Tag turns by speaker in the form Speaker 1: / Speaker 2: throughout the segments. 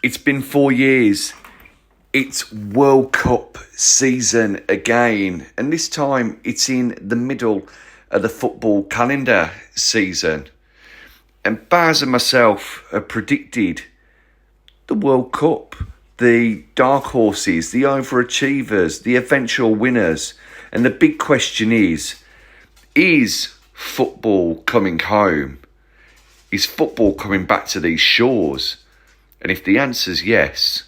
Speaker 1: It's been 4 years. It's World Cup season again, and this time it's in the middle of the football calendar season. And Baz and myself have predicted the World Cup, the dark horses, the overachievers, the eventual winners. And the big question is football coming home? Is football coming back to these shores? And if the answer's yes,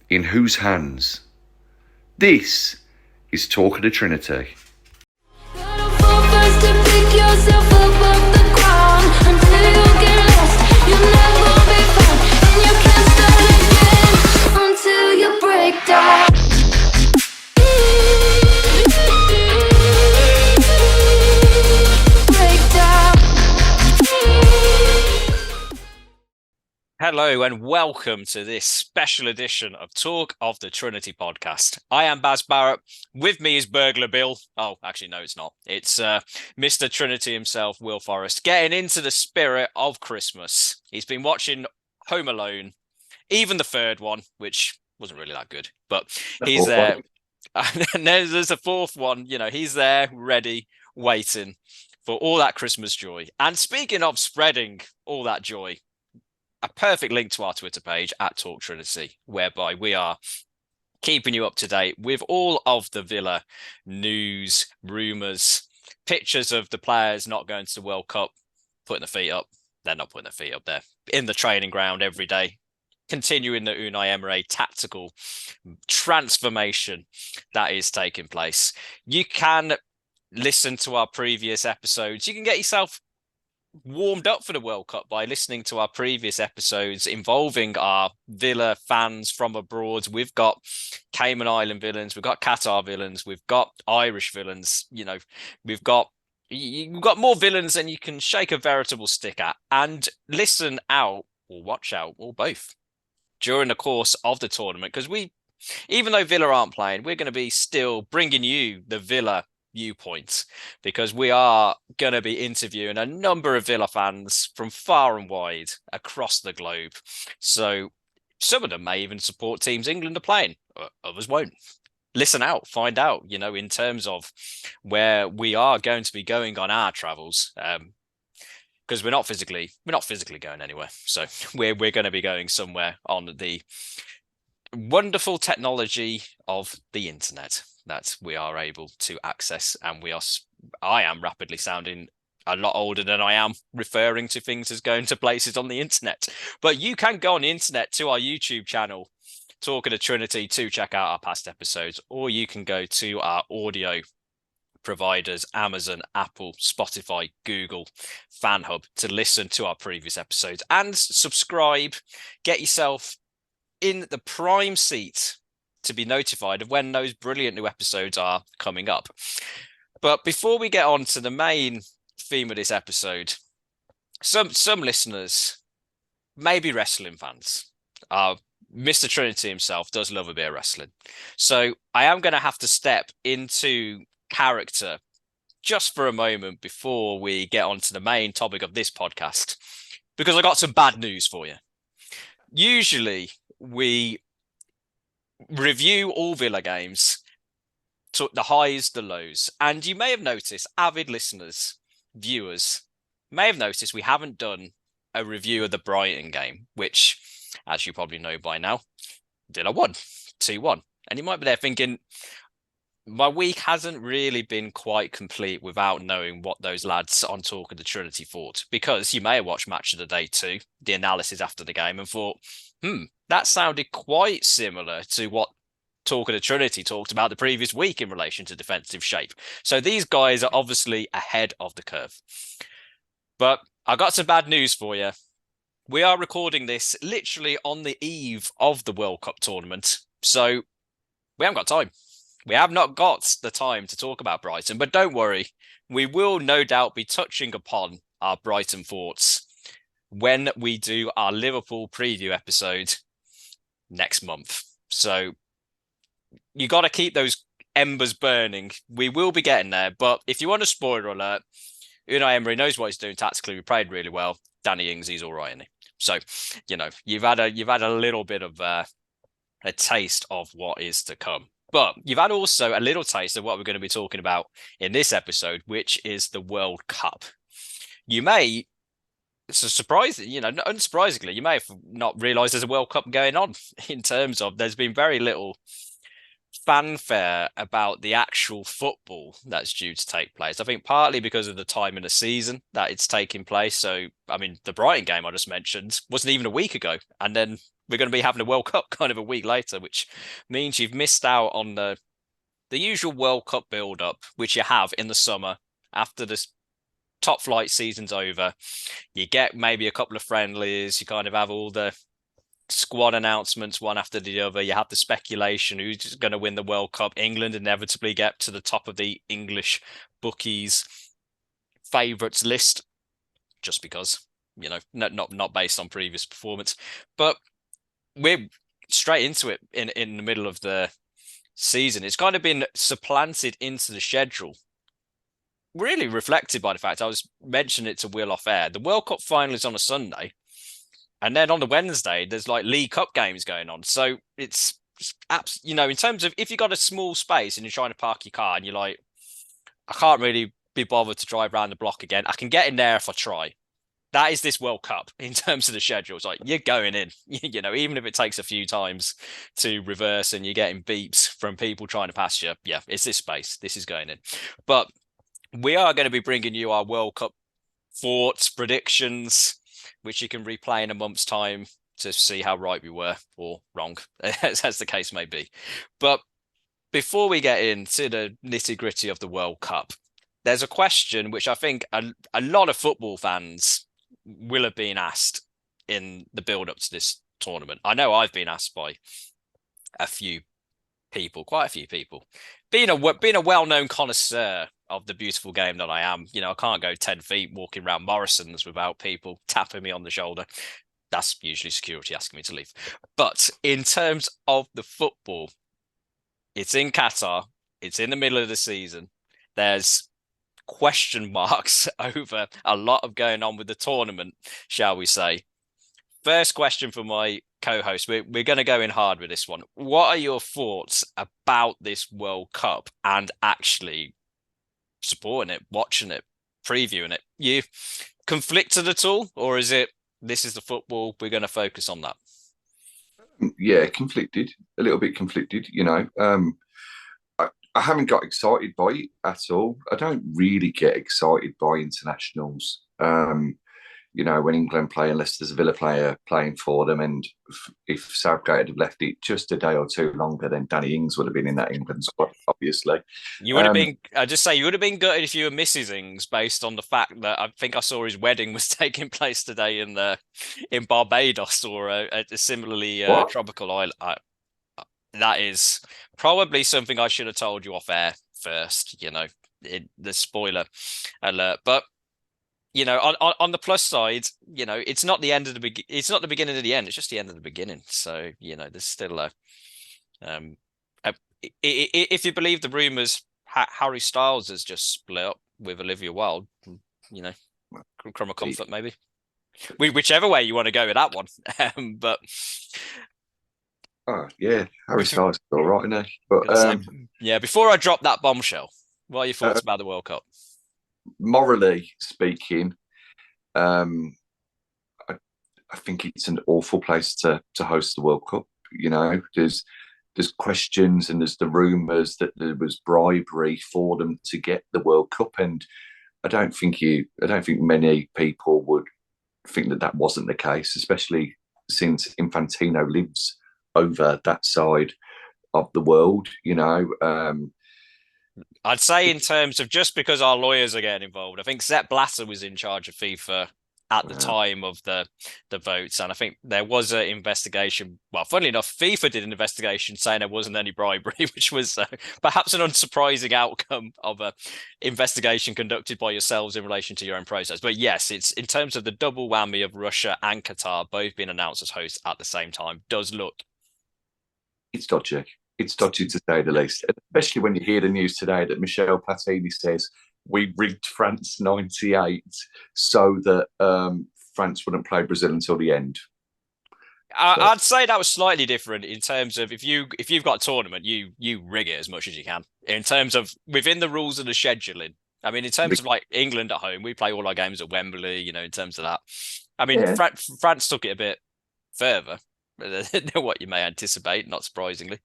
Speaker 1: in whose hands? This is Talk of the Trinity.
Speaker 2: Hello and welcome to this special edition of Talk of the Trinity podcast. I am Baz Barrett. With me is Burglar Bill. Oh, actually, no, it's not. It's Mr. Trinity himself, Will Forrest, getting into the spirit of Christmas. He's been watching Home Alone, even the third one, which wasn't really that good, but he's there. And there's a fourth one. You know, he's there, ready, waiting for all that Christmas joy. And speaking of spreading all that joy, a perfect link to our Twitter page at Talk Trinity, whereby we are keeping you up to date with all of the Villa news, rumours, pictures of the players not going to the World Cup, putting their feet up. They're not putting their feet up there. In the training ground every day, continuing the Unai Emery tactical transformation that is taking place. You can listen to our previous episodes. You can get yourself warmed up for the World Cup by listening to our previous episodes involving our Villa fans from abroad. We've got Cayman Island villains, we've got Qatar villains, we've got Irish villains. You know, you've got more villains than you can shake a veritable stick at. And listen out or watch out or both during the course of the tournament, because even though Villa aren't playing, we're going to be still bringing you the Villa viewpoint, because we are going to be interviewing a number of Villa fans from far and wide across the globe. So some of them may even support teams England are playing, others won't. Listen out, find out, you know, in terms of where we are going to be going on our travels, because we're not physically going anywhere. So we're going to be going somewhere on the wonderful technology of the internet that we are able to access. And I am rapidly sounding a lot older than I am referring to things as going to places on the internet. But you can go on the internet to our YouTube channel, Talk of the Trinity, to check out our past episodes, or you can go to our audio providers, Amazon, Apple, Spotify, Google, FanHub, to listen to our previous episodes and subscribe. Get yourself in the prime seat to be notified of when those brilliant new episodes are coming up. But before we get on to the main theme of this episode, some listeners may be wrestling fans. Mr. Trinity himself does love a bit of wrestling. So I am going to have to step into character just for a moment before we get on to the main topic of this podcast, because I got some bad news for you. Usually we review all Villa games, to the highs, the lows. And you may have noticed, avid listeners, viewers, may have noticed we haven't done a review of the Brighton game, which, as you probably know by now, Villa won 2-1. And you might be there thinking, my week hasn't really been quite complete without knowing what those lads on Talk of the Trinity thought, because you may have watched Match of the Day 2, the analysis after the game, and thought, that sounded quite similar to what Talk of the Trinity talked about the previous week in relation to defensive shape. So these guys are obviously ahead of the curve. But I got some bad news for you. We are recording this literally on the eve of the World Cup tournament. So we haven't got time. We have not got the time to talk about Brighton, but don't worry. We will no doubt be touching upon our Brighton thoughts when we do our Liverpool preview episode next month. So you got to keep those embers burning. We will be getting there, but if you want a spoiler alert, Unai Emery knows what he's doing tactically. We played really well. Danny Ings, he's all right, isn't he? So, you've had a little bit of a taste of what is to come. But you've had also a little taste of what we're going to be talking about in this episode, which is the World Cup. You may, it's a surprise, unsurprisingly, you may have not realised there's a World Cup going on in terms of there's been very little fanfare about the actual football that's due to take place. I think partly because of the time in the season that it's taking place. So, I mean, the Brighton game I just mentioned wasn't even a week ago. And then we're going to be having a World Cup kind of a week later, which means you've missed out on the usual World Cup build-up, which you have in the summer after this top flight season's over. You get maybe a couple of friendlies, you kind of have all the squad announcements one after the other. You have the speculation who's going to win the World Cup. England inevitably get to the top of the English bookies favourites list, just because, not based on previous performance. But we're straight into it in the middle of the season. It's kind of been supplanted into the schedule, really reflected by the fact I was mentioning it to Will off air. The World Cup final is on a Sunday. And then on the Wednesday, there's like League Cup games going on. So it's in terms of if you got a small space and you're trying to park your car and you're like, I can't really be bothered to drive around the block again. I can get in there if I try. That is this World Cup in terms of the schedule. It's like you're going in, even if it takes a few times to reverse and you're getting beeps from people trying to pass you. Yeah, it's this space. This is going in. But we are going to be bringing you our World Cup thoughts, predictions, which you can replay in a month's time to see how right we were or wrong, as the case may be. But before we get into the nitty-gritty of the World Cup, there's a question which I think a lot of football fans will have been asked in the build-up to this tournament. I know I've been asked by quite a few people. Being a well-known connoisseur of the beautiful game that I am, I can't go 10 feet walking around Morrison's without people tapping me on the shoulder. That's usually security asking me to leave. But in terms of the football, it's in Qatar. It's in the middle of the season. There's question marks over a lot of going on with the tournament, shall we say. First question for my co-host. We're going to go in hard with this one. What are your thoughts about this World Cup and actually supporting it, watching it, previewing it? You conflicted at all, or is it this is the football, we're going to focus on that?
Speaker 1: Yeah, conflicted, a little bit conflicted. I haven't got excited by it at all. I don't really get excited by internationals. When England play, unless there's a Villa player playing for them. And if Southgate had left it just a day or two longer, then Danny Ings would have been in that England squad, obviously.
Speaker 2: You would have been, I just say, you would have been gutted if you were Mrs. Ings, based on the fact that I think I saw his wedding was taking place today in Barbados or a similarly tropical island. That is probably something I should have told you off air first, the spoiler alert. But on the plus side, it's not the end of it's not the beginning of the end. It's just the end of the beginning. So, there's still if you believe the rumors, Harry Styles has just split up with Olivia Wilde. Crumb of comfort, maybe. Whichever way you want to go with that one. But
Speaker 1: oh yeah, Harry Styles is all right, isn't he? But
Speaker 2: before I drop that bombshell, what are your thoughts about the World Cup?
Speaker 1: Morally speaking, I think it's an awful place to host the World Cup. There's questions and there's the rumours that there was bribery for them to get the World Cup, and I don't think many people would think that wasn't the case, especially since Infantino lives over that side of the world.
Speaker 2: I'd say in terms of just because our lawyers are getting involved, I think Sepp Blatter was in charge of FIFA at the time of the votes, and I think there was an investigation. Well, funnily enough, FIFA did an investigation saying there wasn't any bribery, which was perhaps an unsurprising outcome of a investigation conducted by yourselves in relation to your own process. But yes, it's in terms of the double whammy of Russia and Qatar both being announced as hosts at the same time, does look.
Speaker 1: It's dodgy. It's dodgy to say the least, especially when you hear the news today that Michel Platini says we rigged France '98 so that France wouldn't play Brazil until the end.
Speaker 2: I'd say that was slightly different in terms of if you've got a tournament, you rig it as much as you can in terms of within the rules of the scheduling. I mean, in terms of like England at home, we play all our games at Wembley. In terms of that, I mean,
Speaker 1: Yeah.
Speaker 2: France took it a bit further than what you may anticipate. Not surprisingly,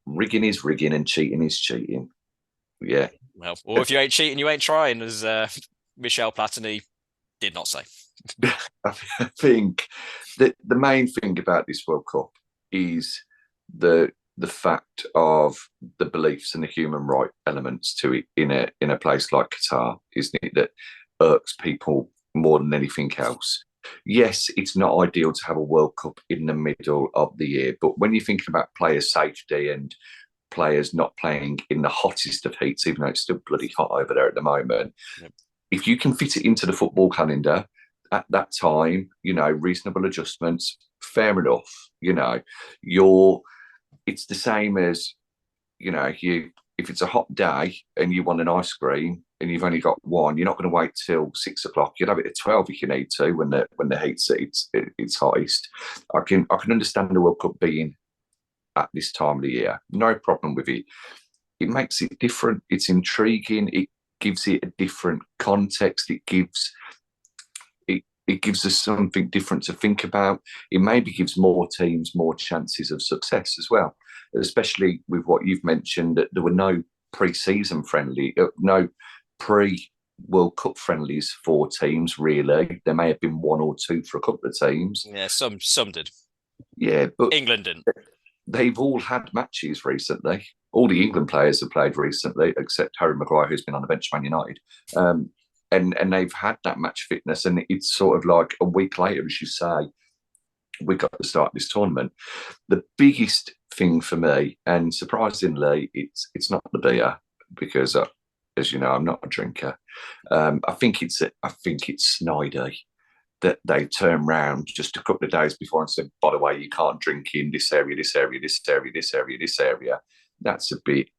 Speaker 1: Rigging is rigging and cheating is cheating. Yeah.
Speaker 2: well, or if you ain't cheating, you ain't trying, as Michel Platini did not say.
Speaker 1: I think that the main thing about this World Cup is the fact of the beliefs and the human right elements to it in a place like Qatar, isn't it? That irks people more than anything else. Yes, it's not ideal to have a World Cup in the middle of the year, but when you're thinking about player safety and players not playing in the hottest of heats, even though it's still bloody hot over there at the moment, yep. If you can fit it into the football calendar at that time, reasonable adjustments, fair enough. It's the same as, if it's a hot day and you want an ice cream and you've only got one, you're not going to wait till 6 o'clock. You'd have it at 12 if you need to when the heat's it's hottest. I can understand the World Cup being at this time of the year. No problem with it. It makes it different. It's intriguing. It gives it a different context. It gives us something different to think about. It maybe gives more teams more chances of success as well, especially with what you've mentioned, that there were no pre-season no pre-World Cup friendlies for teams, really. There may have been one or two for a couple of teams.
Speaker 2: Yeah, some did.
Speaker 1: Yeah, but
Speaker 2: England didn't.
Speaker 1: They've all had matches recently. All the England players have played recently, except Harry Maguire, who's been on the bench for Man United. And they've had that match fitness, and it's sort of like a week later, as you say, we got to start this tournament. The biggest thing for me, and surprisingly, it's not the beer, because as you know, I'm not a drinker. I think it's snidey that they turned round just a couple of days before and said, by the way, you can't drink in this area, this area, this area, this area, this area. That's a bit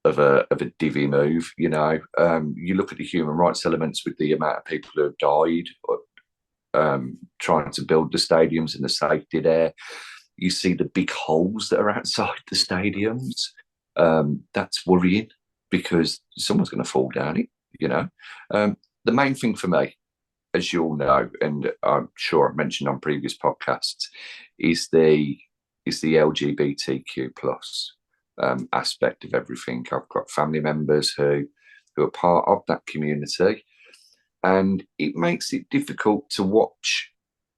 Speaker 1: of a divvy move, You look at the human rights elements with the amount of people who have died trying to build the stadiums and the safety there. You see the big holes that are outside the stadiums. That's worrying because someone's going to fall down it, The main thing for me, as you all know, and I'm sure I've mentioned on previous podcasts, is the LGBTQ plus aspect of everything. I've got family members who are part of that community, and it makes it difficult to watch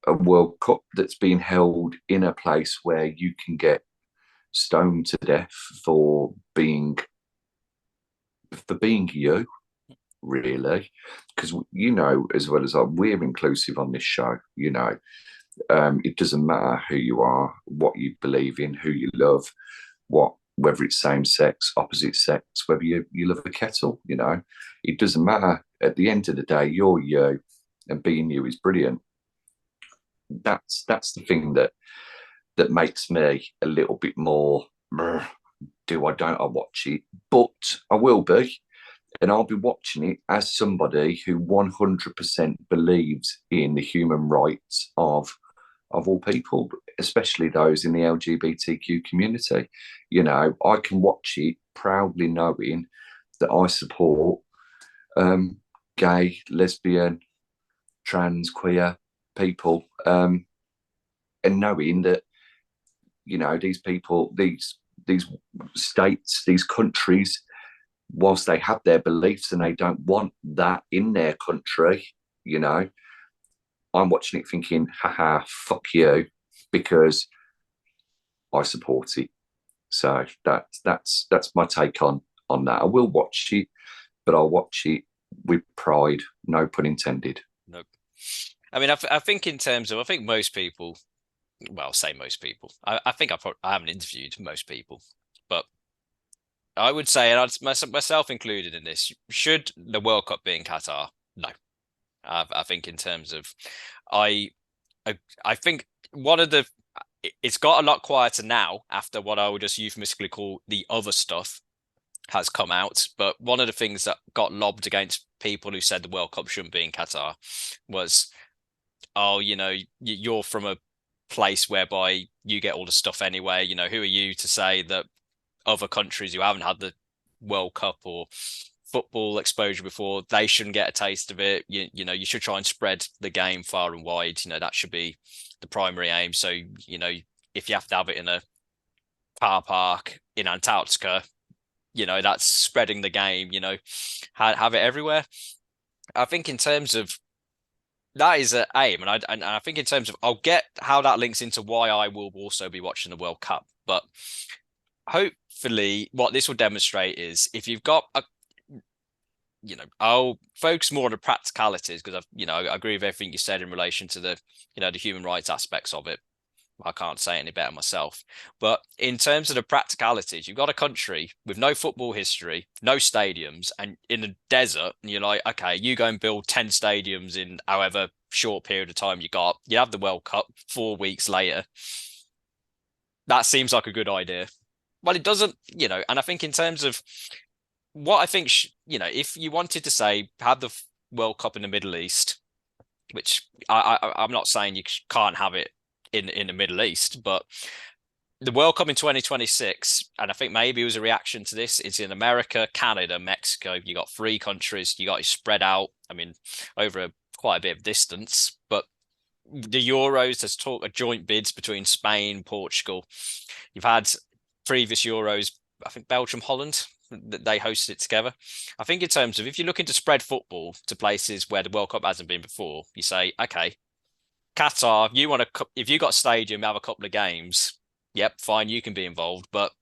Speaker 1: a World Cup that's being held in a place where you can get stoned to death for being you, really, because as well as we're inclusive on this show. It doesn't matter who you are, what you believe in, who you love, whether it's same sex, opposite sex, whether you love a kettle. It doesn't matter. At the end of the day, you're you, and being you is brilliant. That's the thing that makes me a little bit more. Don't I watch it? But I will be. And I'll be watching it as somebody who 100% believes in the human rights of all people, especially those in the LGBTQ community. I can watch it proudly knowing that I support gay, lesbian, trans, queer people, and knowing that, these people, these states, these countries, whilst they have their beliefs and they don't want that in their country, I'm watching it thinking, haha, fuck you, because I support it. So that's my take on that. I will watch it, but I'll watch it with pride, no pun intended.
Speaker 2: Nope. I mean, I think in terms of, I think most people, well, say most people, I think I haven't interviewed most people, but I would say, and myself included in this, should the World Cup be in Qatar? No. I think in terms of, I think it's got a lot quieter now after what I would just euphemistically call the other stuff has come out. But one of the things that got lobbed against people who said the World Cup shouldn't be in Qatar was oh, you're from a place whereby you get all the stuff anyway. Who are you to say that other countries who haven't had the World Cup or football exposure before, they shouldn't get a taste of it? You should try and spread the game far and wide. That should be the primary aim. So, if you have to have it in a car park in Antarctica, that's spreading the game, have it everywhere. I think in terms of that is an aim, and I think in terms of I'll get how that links into why I will also be watching the World Cup. But hopefully, what this will demonstrate is if you've got I'll focus more on the practicalities because I agree with everything you said in relation to the human rights aspects of it. I can't say it any better myself. But in terms of the practicalities, you've got a country with no football history, no stadiums, and in a desert, and you're like, okay, you go and build 10 stadiums in however short period of time you got. You have the World Cup 4 weeks later. That seems like a good idea. Well, it doesn't, and I think in terms of what I think, if you wanted to say, have the World Cup in the Middle East, which I'm not saying you can't have it in the Middle East, but the World Cup in 2026, and I think maybe it was a reaction to this, it's in America, Canada, Mexico. You got 3 countries, you got it spread out, I mean, over quite a bit of distance, but the Euros, there's talk of joint bids between Spain, Portugal. You've had previous Euros, I think Belgium, Holland, they hosted it together. I think in terms of if you're looking to spread football to places where the World Cup hasn't been before, you say, okay, Qatar, if you got a stadium, have a couple of games, yep, fine, you can be involved. But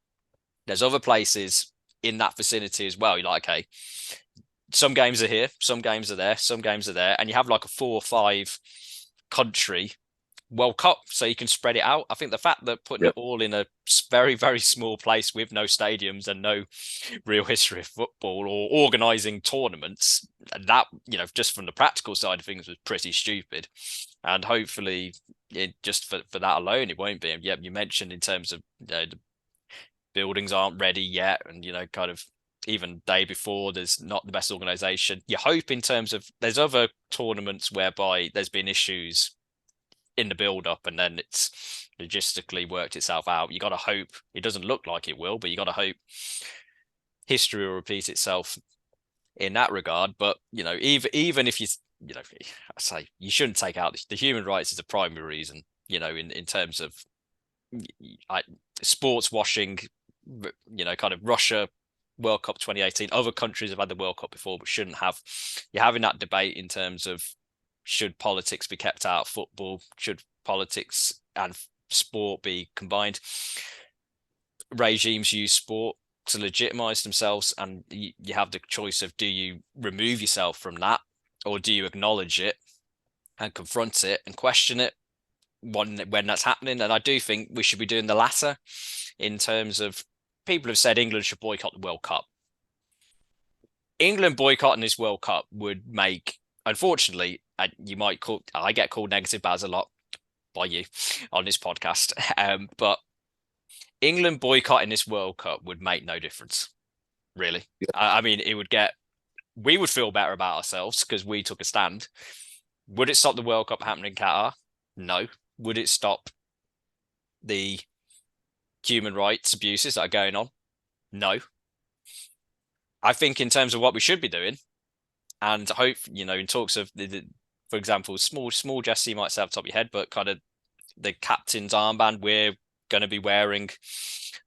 Speaker 2: there's other places in that vicinity as well. You're like, okay, some games are here, some games are there, some games are there, and you have like a 4 or 5 country World Cup, so you can spread it out. I think the fact that putting it all in a very, very small place with no stadiums and no real history of football or organizing tournaments, that, just from the practical side of things was pretty stupid. And hopefully, just for that alone, it won't be. And yeah, you mentioned in terms of the buildings aren't ready yet, and kind of even day before, there's not the best organization. You hope in terms of there's other tournaments whereby there's been issues in the build up and then it's logistically worked itself out. You got to hope it doesn't look like it will, but you got to hope history will repeat itself in that regard. But even if I say you shouldn't take out the human rights is a primary reason. In terms of sports washing, kind of Russia World Cup 2018. Other countries have had the World Cup before, but shouldn't have. You're having that debate in terms of should politics be kept out of football? Should politics and sport be combined? Regimes use sport to legitimize themselves, and you have the choice of do you remove yourself from that or do you acknowledge it and confront it and question it when that's happening? And I do think we should be doing the latter in terms of people have said England should boycott the World Cup. England boycotting this World Cup would make, unfortunately, I get called negative Baz a lot by you on this podcast, but England boycotting this World Cup would make no difference, really. Yeah. I mean, we would feel better about ourselves because we took a stand. Would it stop the World Cup happening in Qatar? No. Would it stop the human rights abuses that are going on? No. I think in terms of what we should be doing, and I hope, in talks of for example, small gesture you might say off the top of your head, but kind of the captain's armband, we're going to be wearing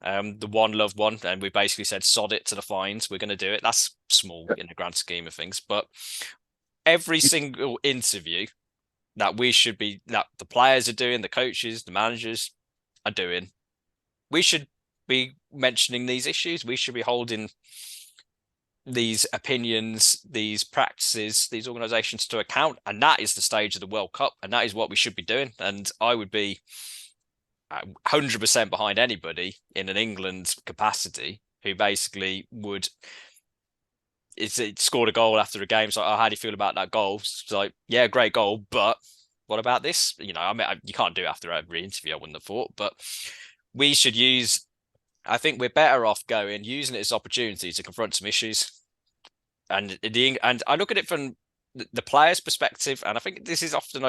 Speaker 2: the One Love one, and we basically said sod it to the fines, we're going to do it. That's small in the grand scheme of things, but every single interview that the players are doing, the coaches, the managers are doing, we should be mentioning these issues. We should be holding these opinions, these practices, these organizations to account. And that is the stage of the World Cup. And that is what we should be doing. And I would be 100% behind anybody in an England capacity who basically would it scored a goal after a game. It's like, oh, how do you feel about that goal? It's like, yeah, great goal, but what about this? I mean, you can't do it after every interview, I wouldn't have thought, but we should I think we're better off using it as opportunity to confront some issues. And I look at it from the player's perspective, and I think this is often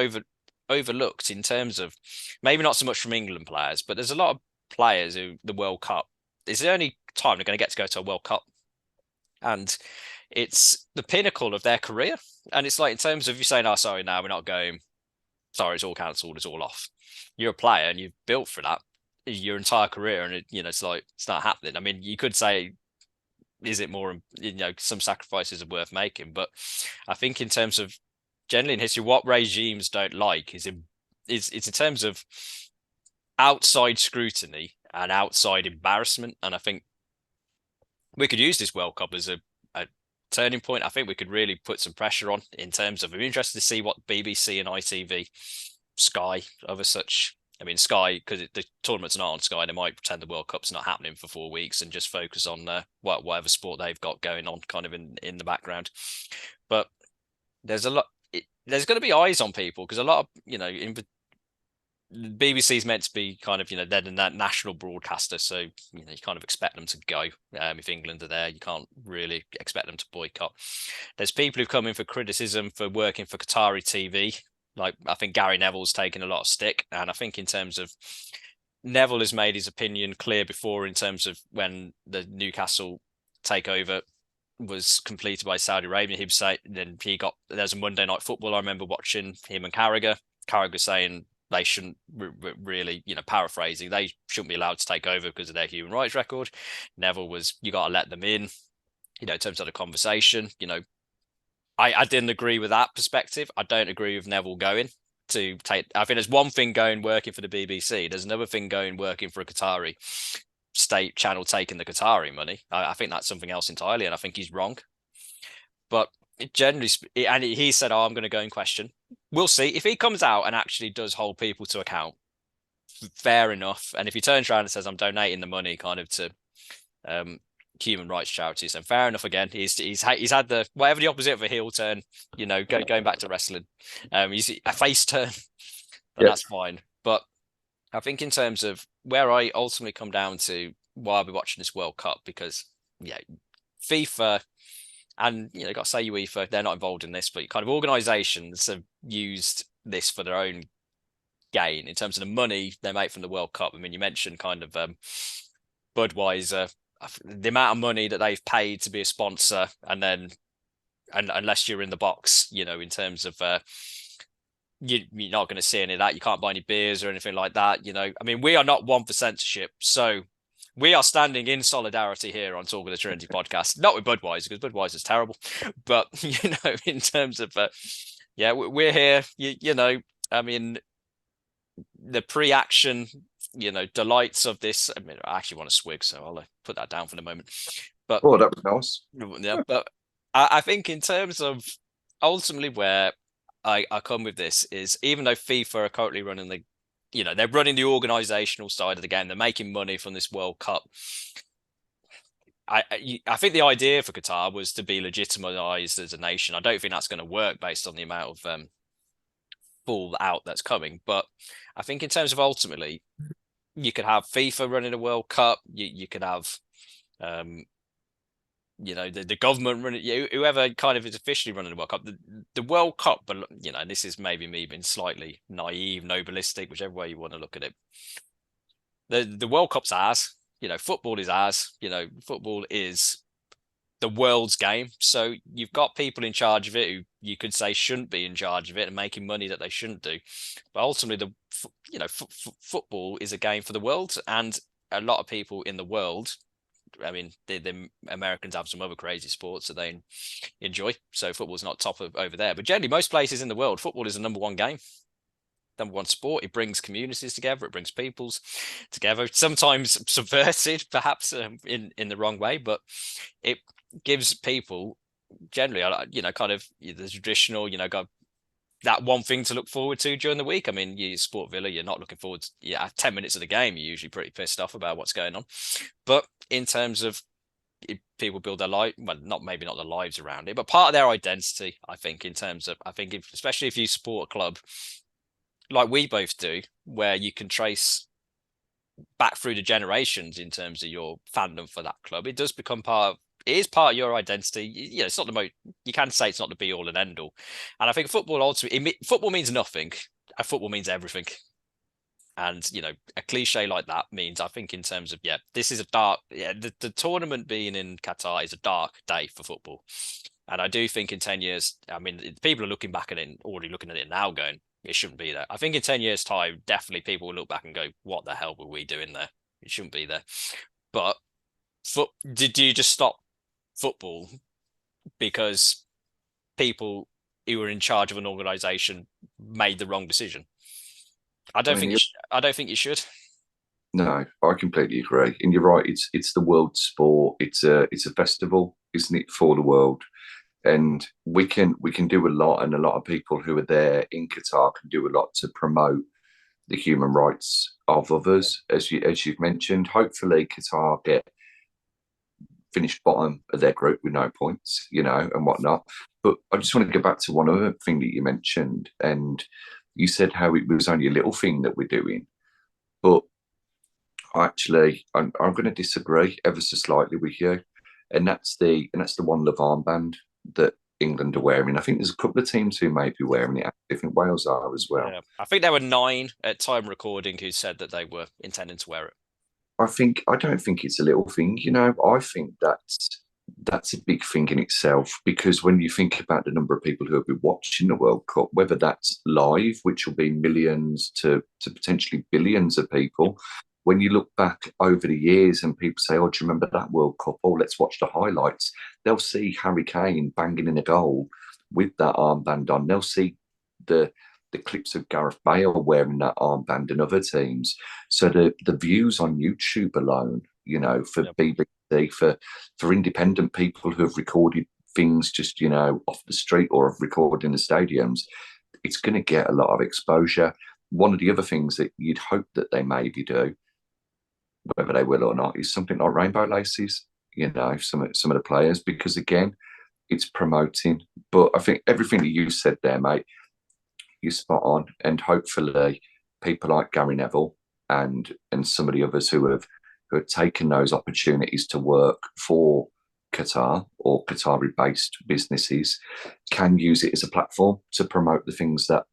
Speaker 2: overlooked in terms of maybe not so much from England players, but there's a lot of players who the World Cup is the only time they're going to get to go to a World Cup, and it's the pinnacle of their career. And it's like in terms of you saying, "Oh, sorry, now we're not going. Sorry, it's all cancelled. It's all off." You're a player and you've built for that your entire career, and it's like it's not happening. I mean, you could say, is it more? Some sacrifices are worth making, but I think in terms of generally in history, what regimes don't like is it's in terms of outside scrutiny and outside embarrassment. And I think we could use this World Cup as a turning point. I think we could really put some pressure on in terms of I'm interested to see what BBC and ITV, Sky, other such. I mean, Sky, because the tournament's not on Sky, they might pretend the World Cup's not happening for 4 weeks and just focus on whatever sport they've got going on kind of in the background. But there's a lot, there's going to be eyes on people because a lot of, BBC is meant to be kind of, they're the national broadcaster. So, you kind of expect them to go. If England are there, you can't really expect them to boycott. There's people who've come in for criticism for working for Qatari TV. Like, I think Gary Neville's taken a lot of stick. And I think in terms of Neville has made his opinion clear before in terms of when the Newcastle takeover was completed by Saudi Arabia. He'd say, then there's a Monday Night Football. I remember watching him and Carragher. Carragher saying, they shouldn't really, paraphrasing, they shouldn't be allowed to take over because of their human rights record. Neville was, you got to let them in, in terms of the conversation. I didn't agree with that perspective. I don't agree with Neville going to take. I think there's one thing going working for the BBC. There's another thing going working for a Qatari state channel taking the Qatari money. I think that's something else entirely, and I think he's wrong. But generally, and he said, "Oh, I'm going to go and question." We'll see if he comes out and actually does hold people to account. Fair enough. And if he turns around and says, "I'm donating the money," kind of to human rights charities, and fair enough. Again, he's had the whatever the opposite of a heel turn. Going back to wrestling, he's a face turn, and that's fine. But I think in terms of where I ultimately come down to why I'll be watching this World Cup, because FIFA. And got to say UEFA, they're not involved in this, but kind of organisations have used this for their own gain in terms of the money they make from the World Cup. I mean, you mentioned kind of Budweiser, the amount of money that they've paid to be a sponsor, and then, and unless you're in the box, in terms of you're not going to see any of that. You can't buy any beers or anything like that. I mean, we are not one for censorship, so. We are standing in solidarity here on Talk of the Trinity podcast, not with Budweiser because Budweiser's terrible, but in terms of we're here. I mean, the pre-action, delights of this. I mean, I actually want to swig, so I'll put that down for the moment. But
Speaker 1: that was nice.
Speaker 2: Yeah, but I think in terms of ultimately where I come with this is even though FIFA are currently running they're running the organizational side of the game. They're making money from this World Cup. I think the idea for Qatar was to be legitimized as a nation. I don't think that's going to work based on the amount of fallout that's coming. But I think in terms of ultimately, you could have FIFA running a World Cup. You could have, the government running, whoever kind of is officially running the World Cup. The World Cup, but this is maybe me being slightly naive, nobilistic, whichever way you want to look at it. The World Cup's ours. Football is ours. Football is the world's game. So you've got people in charge of it who you could say shouldn't be in charge of it and making money that they shouldn't do. But ultimately, football is a game for the world, and a lot of people in the world. I mean, the Americans have some other crazy sports that they enjoy. So football's not top of over there. But generally, most places in the world, football is the number one game, number one sport. It brings communities together. It brings peoples together. Sometimes subverted, perhaps in the wrong way, but it gives people generally, kind of the traditional, got that one thing to look forward to during the week. I mean, you Sport Villa, you're not looking forward to 10 minutes of the game. You're usually pretty pissed off about what's going on. But in terms of people build their life, well, maybe not their lives around it, but part of their identity, I think, in terms of, especially if you support a club like we both do, where you can trace back through the generations in terms of your fandom for that club, it does become it is part of your identity. It's not you can say it's not the be all and end all. And I think football ultimately, football means nothing football means everything. And, a cliche like that means, I think, in terms of, this is the tournament being in Qatar is a dark day for football. And I do think in 10 years, I mean, people are looking back at it, already looking at it now going, it shouldn't be there. I think in 10 years' time, definitely people will look back and go, what the hell were we doing there? It shouldn't be there. But did you just stop football because people who were in charge of an organization made the wrong decision? I
Speaker 1: I
Speaker 2: don't think
Speaker 1: mean,
Speaker 2: I don't think you should.
Speaker 1: no, I completely agree. And you're right. It's the world sport. It's a festival, isn't it, for the world? And we can do a lot, and a lot of people who are there in Qatar can do a lot to promote the human rights of others, as you've mentioned. Hopefully, Qatar get finished bottom of their group with no points, and whatnot. But I just want to go back to one other thing that you mentioned, and you said how it was only a little thing that we're doing, but actually, I'm going to disagree ever so slightly with you, and that's the one love armband that England are wearing. I think there's a couple of teams who may be wearing it. I think Wales are as well.
Speaker 2: Yeah, I think there were 9 at time recording who said that they were intending to wear it.
Speaker 1: I don't think it's a little thing. I think that's a big thing in itself, because when you think about the number of people who have been watching the World Cup, whether that's live, which will be millions to potentially billions of people, when you look back over the years and people say, "Oh, do you remember that World Cup? Oh, let's watch the highlights." They'll see Harry Kane banging in a goal with that armband on. They'll see the clips of Gareth Bale wearing that armband and other teams. So the views on YouTube alone, for
Speaker 2: Yep.
Speaker 1: BBC, for independent people who have recorded things just, off the street or have recorded in the stadiums, it's going to get a lot of exposure. One of the other things that you'd hope that they maybe do, whether they will or not, is something like rainbow laces, some of the players, because again, it's promoting. But I think everything that you said there, mate, you're spot on. And hopefully people like Gary Neville and some of the others who have taken those opportunities to work for Qatar or Qatari based businesses can use it as a platform to promote the things that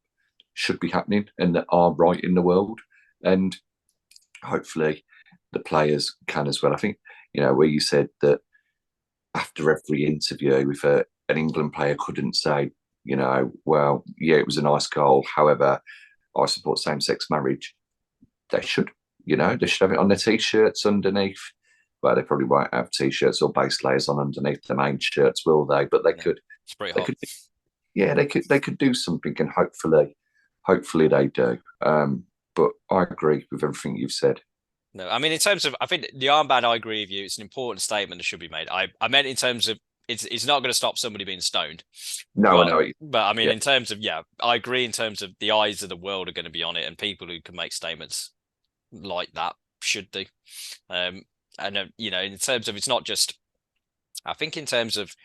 Speaker 1: should be happening and that are right in the world. And hopefully the players can as well. I think, where you said that after every interview, if an England player couldn't say, well, yeah, it was a nice goal. However, I support same sex marriage. They should, they should have it on their t-shirts underneath. Well, they probably won't have t-shirts or base layers on underneath the main shirts, will they? But they could.
Speaker 2: It's pretty
Speaker 1: They
Speaker 2: hot.
Speaker 1: could. Yeah, they could do something, and hopefully they do. But I agree with everything you've said.
Speaker 2: No, I mean, in terms of, I think the armband, I agree with you. It's an important statement that should be made. I meant in terms of it's not going to stop somebody being stoned.
Speaker 1: No, I
Speaker 2: But
Speaker 1: know.
Speaker 2: but I mean,
Speaker 1: Yeah,
Speaker 2: in terms of, I agree in terms of the eyes of the world are going to be on it, and people who can make statements like that should do. And in terms of, it's not just, I think in terms of,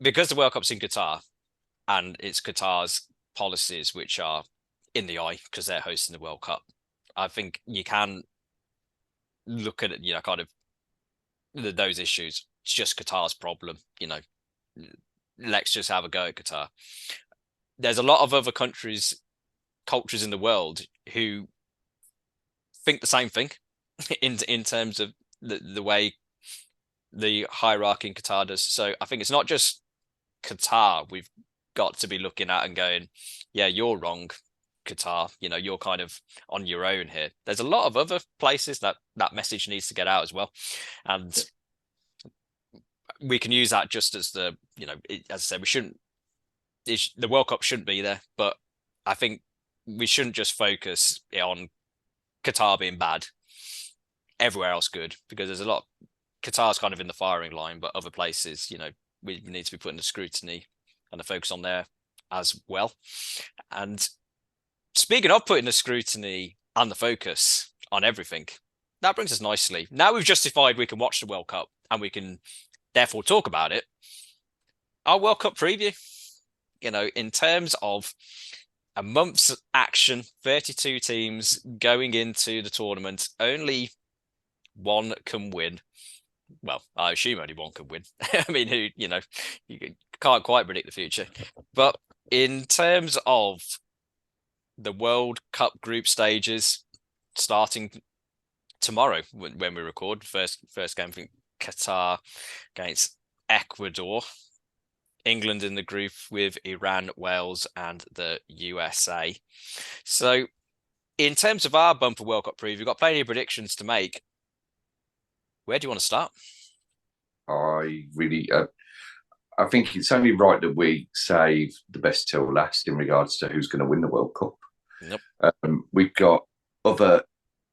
Speaker 2: because the World Cup's in Qatar and it's Qatar's policies which are in the eye because they're hosting the World Cup. I think you can look at it, kind of those issues. It's just Qatar's problem. Let's just have a go at Qatar. There's a lot of other cultures in the world who think the same thing in terms of the way the hierarchy in Qatar does. So I think it's not just Qatar we've got to be looking at and going, yeah, you're wrong, Qatar. You're kind of on your own here. There's a lot of other places that message needs to get out as well, and we can use that just as the as I said, we shouldn't. The World Cup shouldn't be there, but I think we shouldn't just focus on Qatar being bad. Everywhere else good, because there's a lot. Qatar's kind of in the firing line, but other places, we need to be putting the scrutiny and the focus on there as well. And speaking of putting the scrutiny and the focus on everything, that brings us nicely. Now we've justified we can watch the World Cup and we can therefore talk about it. Our World Cup preview, in terms of a month's action, 32 teams going into the tournament, only one can win. Well, I assume only one can win. I mean, you can't quite predict the future. But in terms of the World Cup group stages starting tomorrow when we record. First game from Qatar against Ecuador. England in the group with Iran, Wales, and the USA. So, in terms of our bumper World Cup preview, we've got plenty of predictions to make. Where do you want to start?
Speaker 1: I think it's only right that we save the best till last in regards to who's going to win the World Cup.
Speaker 2: Nope.
Speaker 1: We've got other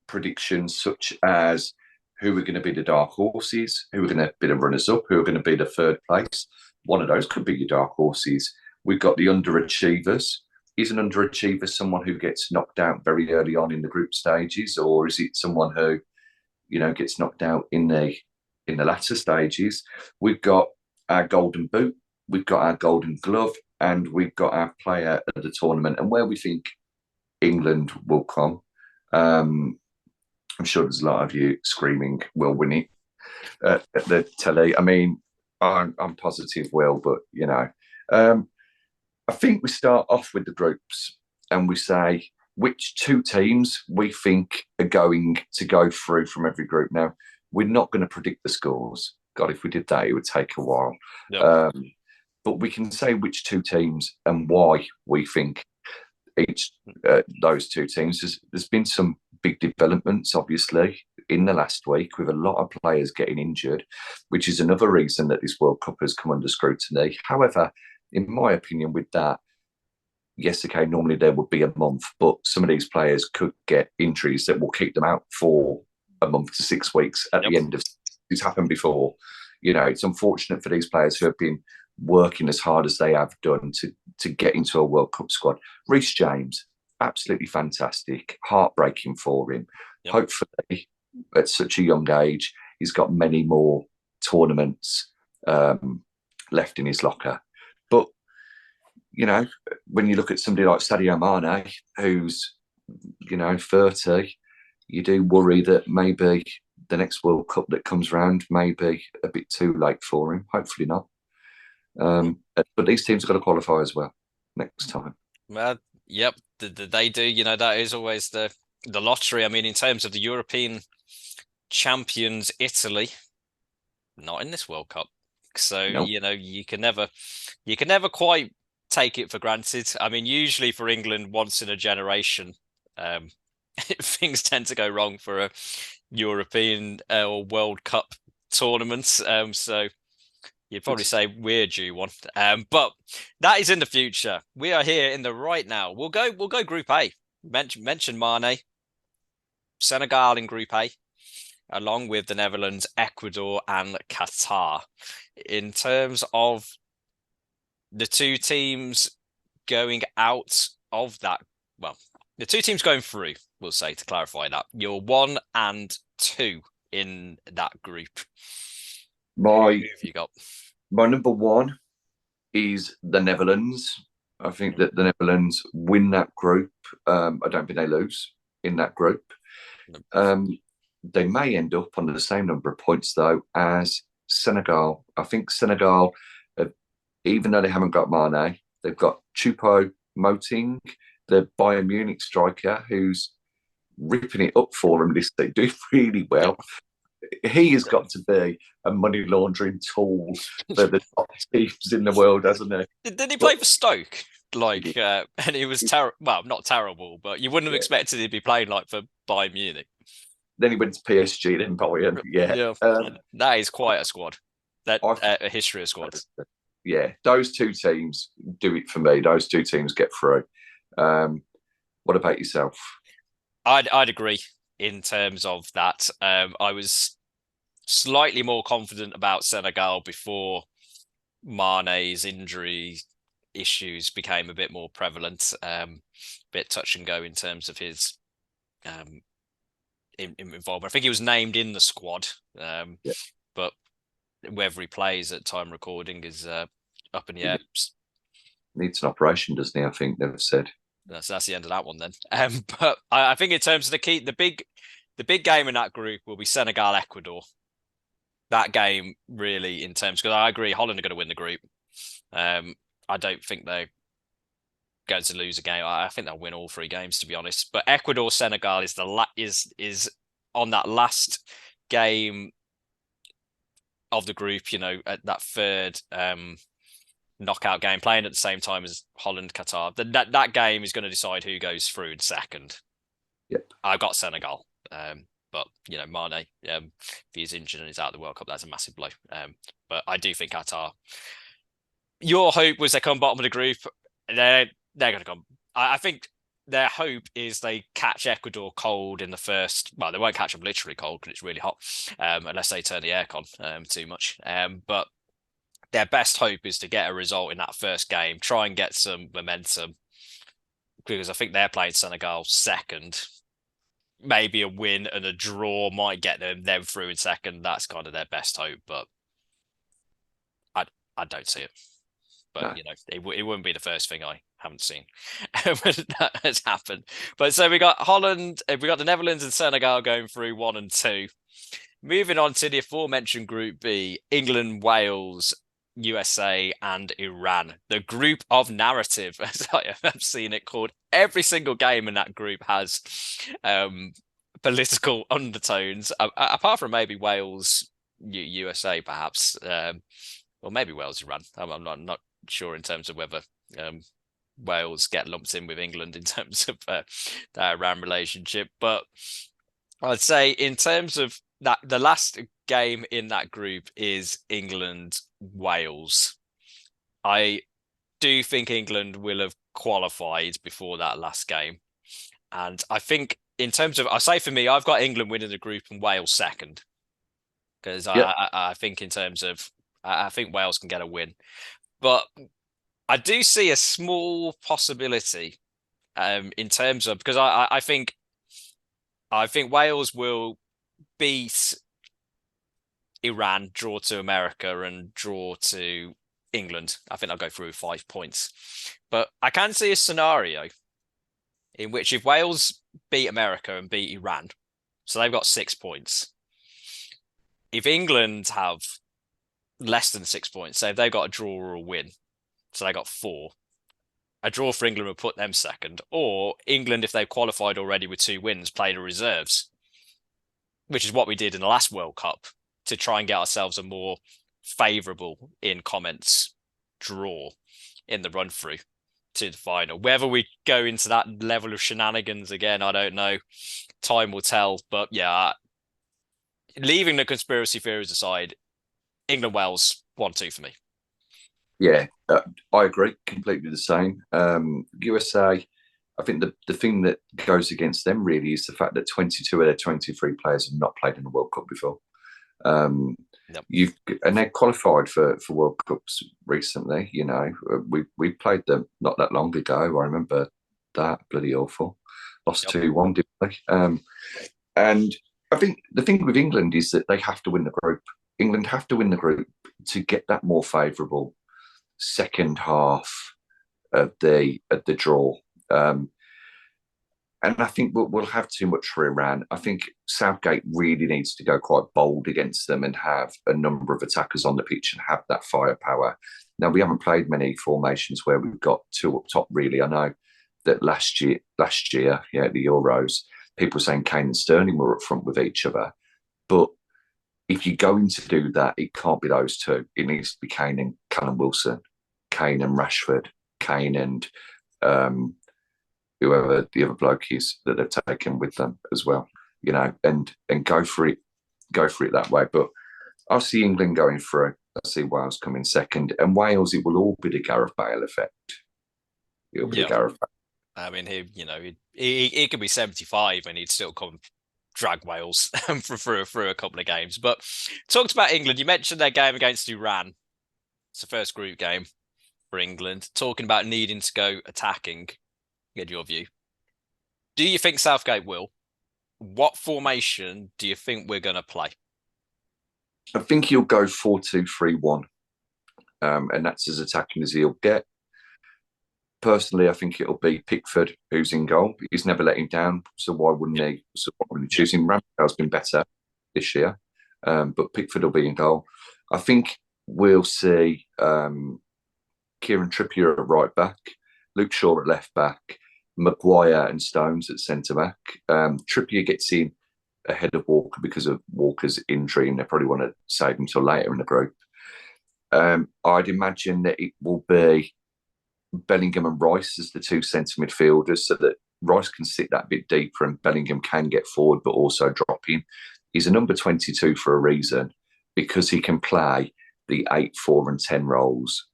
Speaker 1: predictions such as who are going to be the dark horses, who are going to be the runners up, who are going to be the third place. One of those could be your dark horses. We've got the underachievers. Is an underachiever someone who gets knocked out very early on in the group stages, or is it someone who, gets knocked out in the latter stages? We've got our golden boot, we've got our golden glove, and we've got our player of the tournament and where we think England will come. I'm sure there's a lot of you screaming, "We'll win it" at the telly. I mean, I'm positive will, but I think we start off with the groups and we say which two teams we think are going to go through from every group. Now, we're not going to predict the scores. God, if we did that, it would take a while. Yep. But we can say which two teams and why we think each those two teams. There's been some big developments, obviously, in the last week with a lot of players getting injured, which is another reason that this World Cup has come under scrutiny. However, in my opinion, with that, yes, okay, normally there would be a month, but some of these players could get injuries that will keep them out for a month to 6 weeks at the end of. It's happened before. It's unfortunate for these players who have been working as hard as they have done to get into a World Cup squad. Reece James, absolutely fantastic, heartbreaking for him. Yep. Hopefully, at such a young age, he's got many more tournaments left in his locker. But, when you look at somebody like Sadio Mane, who's, 30, you do worry that maybe the next World Cup that comes around may be a bit too late for him. Hopefully not. But these teams have got to qualify as well next time.
Speaker 2: Well, yep, they do. That is always the lottery. I mean, in terms of the European champions, Italy, not in this World Cup. So,
Speaker 1: Nope.
Speaker 2: you can never quite take it for granted. I mean, usually for England, once in a generation, things tend to go wrong for a European or World Cup tournament. So you'd probably say we're due one. But that is in the future. We are here in the right now. We'll go Group A. Mention Mane, Senegal in Group A, along with the Netherlands, Ecuador, and Qatar. In terms of the two teams going out of that, well, the two teams going through, we'll say, to clarify that, you're 1 and 2 in that group. Who have you got?
Speaker 1: My number 1 is the Netherlands. I think that the Netherlands win that group. I don't think they lose in that group. They may end up on the same number of points, though, as Senegal. I think Senegal, even though they haven't got Mane, they've got Choupo-Moting, the Bayern Munich striker, who's ripping it up for them this day, doing really well. He has got to be a money laundering tool for the top teams in the world, hasn't he?
Speaker 2: Did he play for Stoke? And he was terrible. Well, not terrible, but you wouldn't have expected he'd be playing for Bayern Munich.
Speaker 1: Then he went to PSG, then Bayern. Yeah.
Speaker 2: That is quite a squad. A history of squads.
Speaker 1: Yeah, those two teams do it for me. Those two teams get through. What about yourself?
Speaker 2: I'd agree in terms of that. I was slightly more confident about Senegal before Mane's injury issues became a bit more prevalent, bit touch and go in terms of his involvement. I think he was named in the squad, but whether he plays at time recording is up in the air.
Speaker 1: Needs an operation, doesn't he? I think they've said.
Speaker 2: That's the end of that one then. But I think in terms of the big game in that group will be Senegal Ecuador. That game really, in terms, because I agree Holland are going to win the group. I don't think going to lose a game. I think they'll win all 3 games, to be honest. But Ecuador Senegal is on that last game of the group. At that third knockout game, playing at the same time as Holland, Qatar. That game is going to decide who goes through in second.
Speaker 1: Yep.
Speaker 2: I've got Senegal. But Mane, if he's injured and he's out of the World Cup, that's a massive blow. But I do think Qatar. Your hope was they come bottom of the group. They're going to come. I think their hope is they catch Ecuador cold in the first. Well, they won't catch them literally cold because it's really hot, unless they turn the aircon too much. But their best hope is to get a result in that first game, try and get some momentum, because I think they're playing Senegal second. Maybe a win and a draw might get them through in second. That's kind of their best hope, but I don't see it. But
Speaker 1: No.
Speaker 2: it wouldn't be the first thing I haven't seen that has happened. But so we got Holland, we got the Netherlands and Senegal going through 1 and 2. Moving on to the aforementioned Group B: England, Wales, USA, and Iran. The group of narrative, as I have seen it called. Every single game in that group has political undertones, apart from maybe Wales, USA, perhaps. Or maybe Wales, Iran. I'm not sure in terms of whether Wales get lumped in with England in terms of that Iran relationship. But I'd say in terms of that, the last game in that group is England-Wales. I do think England will have qualified before that last game. And I think in terms of, I say for me, I've got England winning the group and Wales second. Because I think in terms of, I think Wales can get a win. But I do see a small possibility in terms of, because I think Wales will beat Iran, draw to America, and draw to England. I think they'll go through 5 points. But I can see a scenario in which if Wales beat America and beat Iran, so they've got 6 points. If England have less than 6 points, so if they've got a draw or a win, so they got 4, a draw for England would put them second. Or England, if they've qualified already with 2 wins, play the reserves, which is what we did in the last World Cup to try and get ourselves a more favourable, in comments, draw in the run through to the final. Whether we go into that level of shenanigans again, I don't know. Time will tell. But yeah, leaving the conspiracy theories aside, England, Wales, 1-2 for me.
Speaker 1: Yeah, I agree. Completely the same. USA, I think the thing that goes against them really is the fact that 22 of their 23 players have not played in the World Cup before.
Speaker 2: Yep.
Speaker 1: And they qualified for World Cups recently. We played them not that long ago. I remember that, bloody awful. Lost 2-1, didn't we? And I think the thing with England is that they have to win the group. England have to win the group to get that more favourable second half of the draw. And I think we'll have too much for Iran. I think Southgate really needs to go quite bold against them and have a number of attackers on the pitch and have that firepower. Now, we haven't played many formations where we've got 2 up top, really. I know that last year, the Euros, people were saying Kane and Sterling were up front with each other. But if you're going to do that, it can't be those 2. It needs to be Kane and Callum Wilson, Kane and Rashford, Kane and whoever the other bloke is that they've taken with them as well, and go for it that way. But I see England going through. I see Wales coming second, and Wales, it will all be the Gareth Bale effect. It'll be the Gareth Bale.
Speaker 2: I mean, he could be 75 and he'd still come drag Wales through a couple of games. But talked about England. You mentioned their game against Iran. It's the first group game for England. Talking about needing to go attacking. Get your view. Do you think Southgate will? What formation do you think we're going to play?
Speaker 1: I think he'll go 4-2-3-1, and that's as attacking as he'll get. Personally, I think it'll be Pickford who's in goal. He's never let him down, so why wouldn't he? So why wouldn't he choose him? Ramsdale's been better this year, but Pickford will be in goal. I think we'll see Kieran Trippier at right back. Luke Shaw at left back, Maguire and Stones at centre back. Trippier gets in ahead of Walker because of Walker's injury, and they probably want to save him until later in the group. I'd imagine that it will be Bellingham and Rice as the two centre midfielders, so that Rice can sit that bit deeper and Bellingham can get forward but also drop in. He's a number 22 for a reason, because he can play the 8, 4 and 10 roles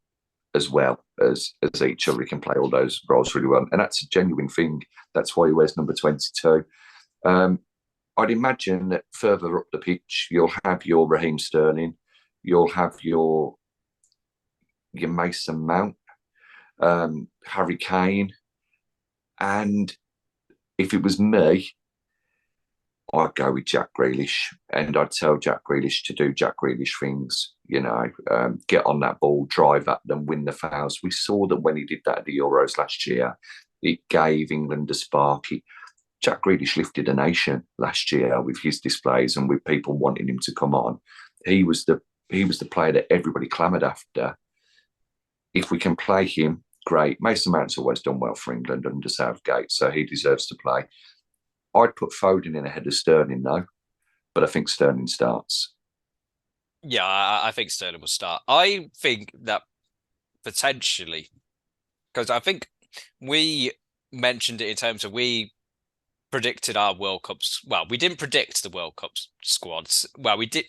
Speaker 1: as well as each other. He can play all those roles really well. And that's a genuine thing. That's why he wears number 22. I'd imagine that further up the pitch, you'll have your Raheem Sterling, you'll have your Mason Mount, Harry Kane. And if it was me, I'd go with Jack Grealish, and I'd tell Jack Grealish to do Jack Grealish things, get on that ball, drive at them, win the fouls. We saw that when he did that at the Euros last year, it gave England a spark. Jack Grealish lifted a nation last year with his displays and with people wanting him to come on. He was the player that everybody clamoured after. If we can play him, great. Mason Mount's always done well for England under Southgate, so he deserves to play. I'd put Foden in ahead of Sterling, though, but I think Sterling starts.
Speaker 2: Yeah, I think Sterling will start. I think that potentially, because I think we mentioned it in terms of we predicted our World Cups. Well, we didn't predict the World Cup squads. Well, we did.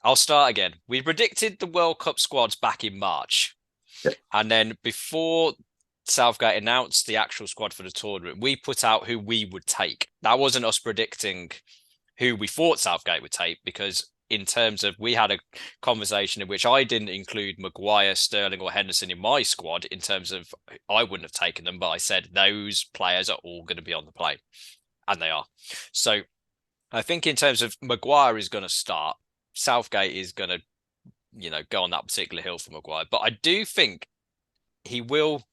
Speaker 2: I'll start again. We predicted the World Cup squads back in March.
Speaker 1: Yep.
Speaker 2: And then before Southgate announced the actual squad for the tournament, we put out who we would take. That wasn't us predicting who we thought Southgate would take, because in terms of, we had a conversation in which I didn't include Maguire, Sterling or Henderson in my squad, in terms of I wouldn't have taken them, but I said those players are all going to be on the plane, and they are. So I think in terms of Maguire is going to start, Southgate is going to, go on that particular hill for Maguire. But I do think he will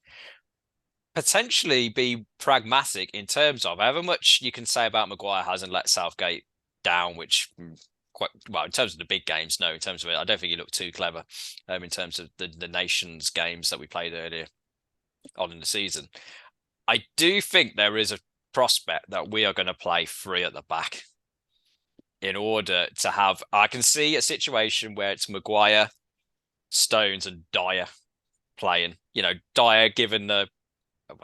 Speaker 2: potentially be pragmatic in terms of, however much you can say about Maguire hasn't let Southgate down, which quite well in terms of the big games. No, in terms of it, I don't think he looked too clever. In terms of the nations games that we played earlier on in the season, I do think there is a prospect that we are going to play 3 at the back in order to have. I can see a situation where it's Maguire, Stones, and Dyer playing. Dyer given the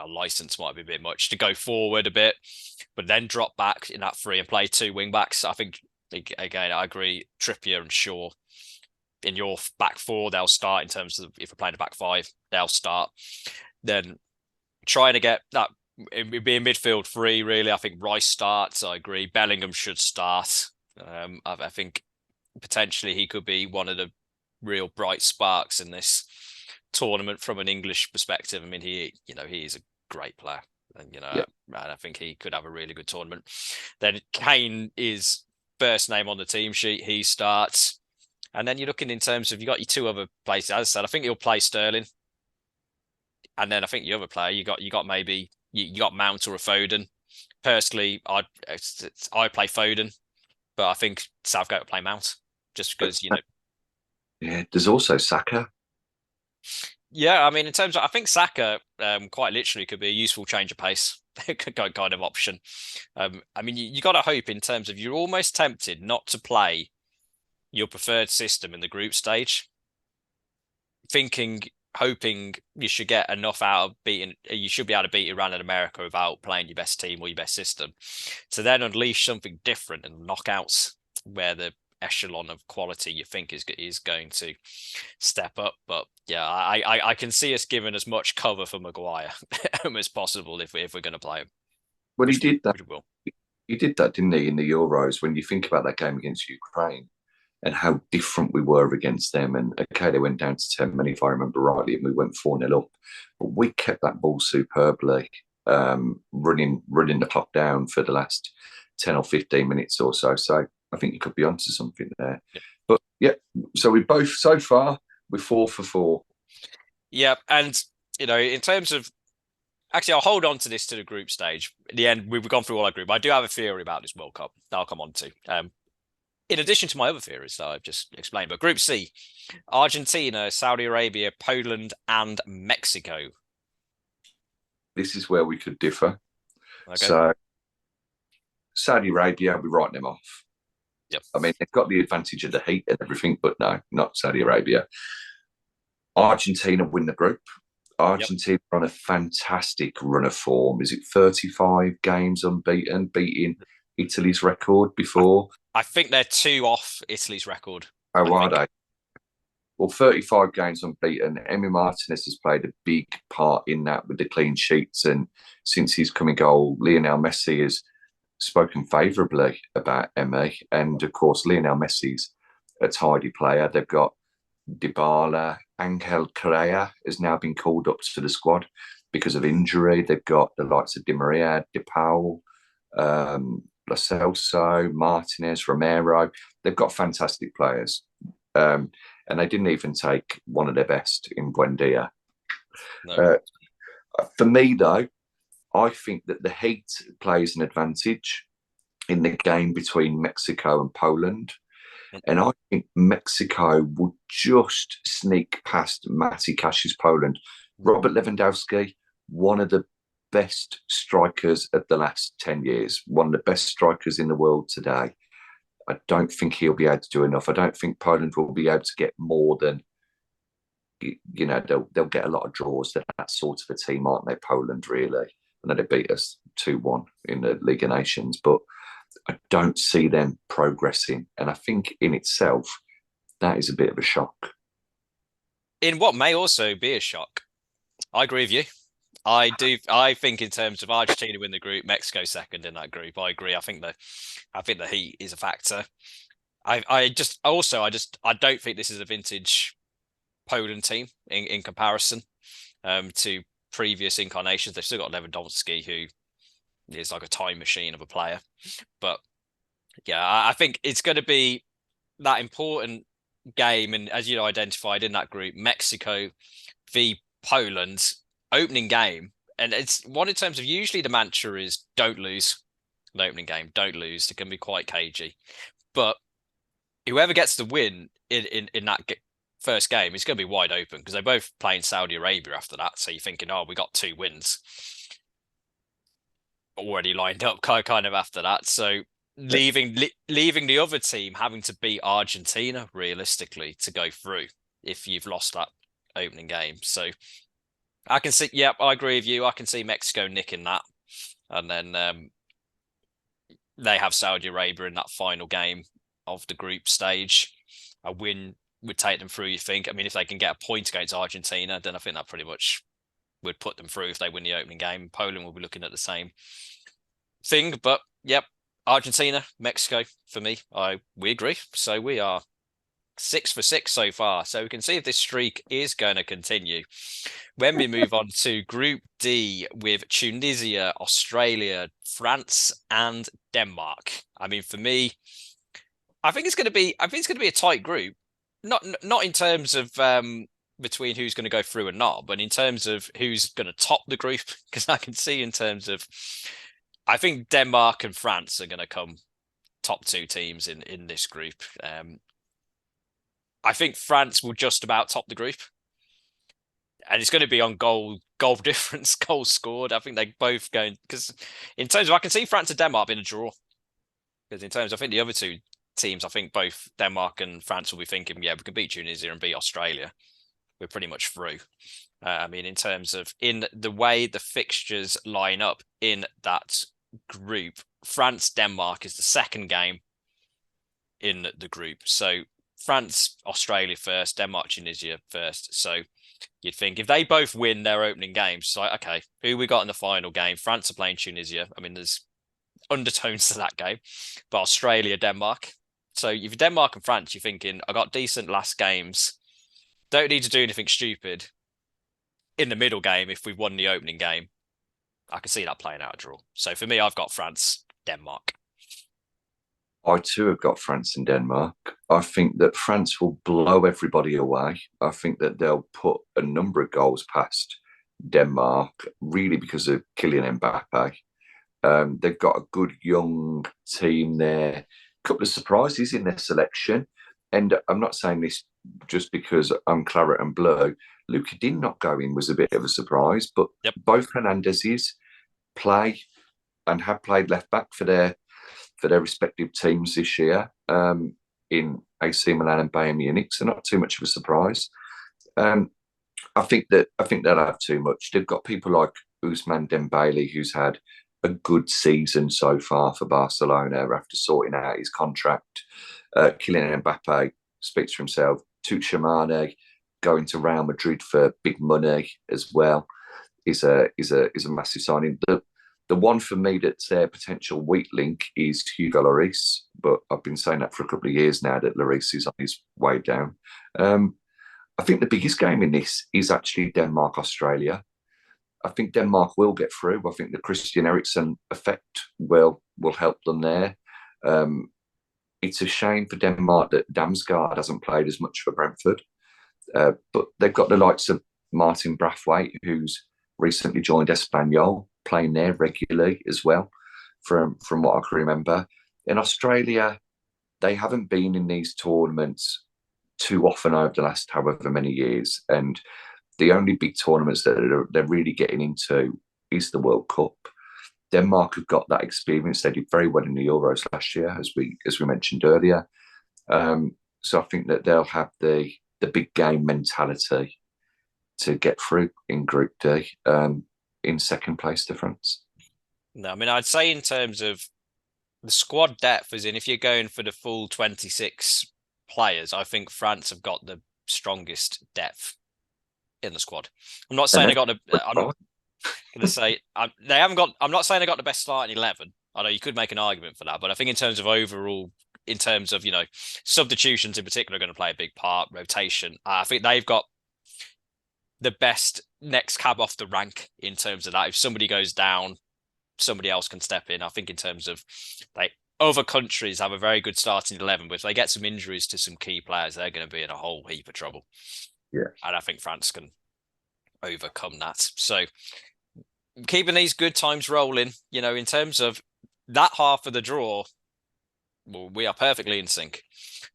Speaker 2: license might be a bit much to go forward a bit, but then drop back in that 3 and play 2 wing backs. I think, again, I agree. Trippier and Shaw in your back 4, they'll start. In terms of if we're playing a back 5, they'll start. Then trying to get that, it would be a midfield 3, really. I think Rice starts. I agree. Bellingham should start. I think potentially he could be one of the real bright sparks in this tournament from an English perspective. I mean, he is a great player, and and I think he could have a really good tournament. Then Kane is first name on the team sheet. He starts, and then you're looking in terms of, you got your 2 other places. As I said, I think he'll play Sterling, and then I think the other player you got maybe you got Mount or a Foden. Personally, I play Foden, but I think Southgate will play Mount just because
Speaker 1: Yeah, there's also Saka.
Speaker 2: Yeah, I mean, in terms of, I think Saka quite literally could be a useful change of pace kind of option. I mean, you got to hope in terms of, you're almost tempted not to play your preferred system in the group stage, hoping you should get enough out of you should be able to beat Iran and America without playing your best team or your best system, to then unleash something different in knockouts where the echelon of quality you think is going to step up. But yeah, I can see us giving as much cover for Maguire as possible if we're going to play him.
Speaker 1: Well, he did that. He did that, didn't he, in the Euros? When you think about that game against Ukraine and how different we were against them, and okay, they went down to 10 men, if I remember rightly, and we went 4-0 up, but we kept that ball superbly, running the clock down for the last 10 or 15 minutes or so. So I think you could be onto something there. Yeah. But yeah, so we both, so far, we're 4 for 4.
Speaker 2: Yeah, and in terms of, actually, I'll hold on to this to the group stage. In the end, we've gone through all our group. I do have a theory about this World Cup that I'll come on to. In addition to my other theories that I've just explained, but Group C, Argentina, Saudi Arabia, Poland, and Mexico.
Speaker 1: this is where we could differ.
Speaker 2: Okay.
Speaker 1: So Saudi Arabia, we write them off.
Speaker 2: Yep.
Speaker 1: I mean, they've got the advantage of the heat and everything, but no, not Saudi Arabia. Argentina win the group.
Speaker 2: Yep.
Speaker 1: Argentina are on a fantastic run of form. Is it 35 games unbeaten, beating Italy's record before?
Speaker 2: I think they're 2 off Italy's record.
Speaker 1: How are they? Well, 35 games unbeaten. Emi Martinez has played a big part in that with the clean sheets. And since his coming goal, Lionel Messi has spoken favourably about Emi. And of course, Lionel Messi's a tidy player. They've got Dybala, Angel Correa has now been called up to the squad because of injury. They've got the likes of Di Maria, De Paul, Lo Celso, Martinez, Romero. They've got fantastic players. And they didn't even take one of their best in Buendia.
Speaker 2: No.
Speaker 1: For me, though, I think that the heat plays an advantage in the game between Mexico and Poland. And I think Mexico would just sneak past Matty Cash's Poland. Robert Lewandowski, one of the best strikers of the last 10 years, one of the best strikers in the world today. I don't think he'll be able to do enough. I don't think Poland will be able to get more than, they'll get a lot of draws. They're that sort of a team, aren't they, Poland, really? I know they beat us 2-1 in the League of Nations, but I don't see them progressing. And I think in itself, that is a bit of a shock.
Speaker 2: In what may also be a shock. I agree with you. I do. I think in terms of Argentina win the group, Mexico second in that group. I agree. I think the heat is a factor. I don't think this is a vintage Poland team in comparison to previous incarnations. They've still got Lewandowski, who is like a time machine of a player. But yeah, I think it's going to be that important game, and as you identified in that group, Mexico v Poland opening game. And it's one in terms of usually the mantra is don't lose the opening game, don't lose. It can be quite cagey, but whoever gets the win in that first game is going to be wide open because they're both playing Saudi Arabia after that. So you're thinking, oh, we got 2 wins already lined up kind of after that. So leaving the other team having to beat Argentina realistically to go through if you've lost that opening game. So I can see, yep, I agree with you. I can see Mexico nicking that. And then they have Saudi Arabia in that final game of the group stage. A win would take them through, you think. I mean, if they can get a point against Argentina, then I think that pretty much would put them through if they win the opening game. Poland will be looking at the same thing. But, yep, Argentina, Mexico, for me, we agree. So we are 6 for 6 so far. So we can see if this streak is going to continue. When we move on to Group D with Tunisia, Australia, France, and Denmark. I mean, for me, I think it's going to be a tight group. Not in terms of between who's going to go through and not, but in terms of who's going to top the group. Because I can see in terms of, I think Denmark and France are going to come top 2 teams in this group. I think France will just about top the group. And it's going to be on goal difference, goals scored. I think they both going, because in terms of, I can see France and Denmark being a draw. Because in terms of, I think the other 2 teams, I think both Denmark and France will be thinking, yeah, we can beat Tunisia and beat Australia. We're pretty much through. I mean, in terms of, in the way the fixtures line up in that group, France, Denmark is the second game in the group. So France, Australia first, Denmark, Tunisia first. So you'd think if they both win their opening games, it's like, okay, who we got in the final game? France are playing Tunisia. I mean, there's undertones to that game, but Australia, Denmark. So if you're Denmark and France, you're thinking, I got decent last games. Don't need to do anything stupid in the middle game if we won the opening game. I can see that playing out a draw. So for me, I've got France, Denmark.
Speaker 1: I too have got France and Denmark. I think that France will blow everybody away. I think that they'll put a number of goals past Denmark, really because of Kylian Mbappe. They've got a good young team there. A couple of surprises in their selection. And I'm not saying this just because I'm claret and blue. Luca did not go in was a bit of a surprise, but
Speaker 2: Yep.
Speaker 1: both Hernandezes play and have played left back for their respective teams this year in AC Milan and Bayern Munich, so not too much of a surprise. Um, I think they'll have too much. They've got people like Ousmane Dembele, who's had a good season so far for Barcelona after sorting out his contract. Kylian Mbappe speaks for himself. Tuchemane going to Real Madrid for big money as well is a massive signing. The one for me that's their potential weak link is Hugo Lloris, but I've been saying that for a couple of years now that Lloris is on his way down. I think the biggest game in this is actually Denmark Australia. I think Denmark will get through. I think the Christian Eriksen effect will help them there. It's a shame for Denmark that Damsgaard hasn't played as much for Brentford, but they've got the likes of Martin Brathwaite, who's recently joined Espanyol, playing there regularly as well, from what I can remember. In Australia, they haven't been in these tournaments too often over the last however many years, and the only big tournaments that they're really getting into is the World Cup. Denmark have got that experience. They did very well in the Euros last year, as we mentioned earlier. So I think that they'll have the big game mentality to get through in Group D in second place difference.
Speaker 2: No, I mean, I'd say in terms of the squad depth, as in if you're going for the full 26 players, I think France have got the strongest depth in the squad. I'm not saying they got the. I'm not going to say they haven't got. I'm not saying they got the best starting 11. I know you could make an argument for that, but I think in terms of overall, in terms of substitutions in particular, are going to play a big part. Rotation. I think they've got the best next cab off the rank in terms of that. If somebody goes down, somebody else can step in. I think in terms of like other countries have a very good starting 11, but if they get some injuries to some key players, they're going to be in a whole heap of trouble.
Speaker 1: Yeah.
Speaker 2: And I think France can overcome that. So keeping these good times rolling, in terms of that half of the draw, well, we are perfectly in sync.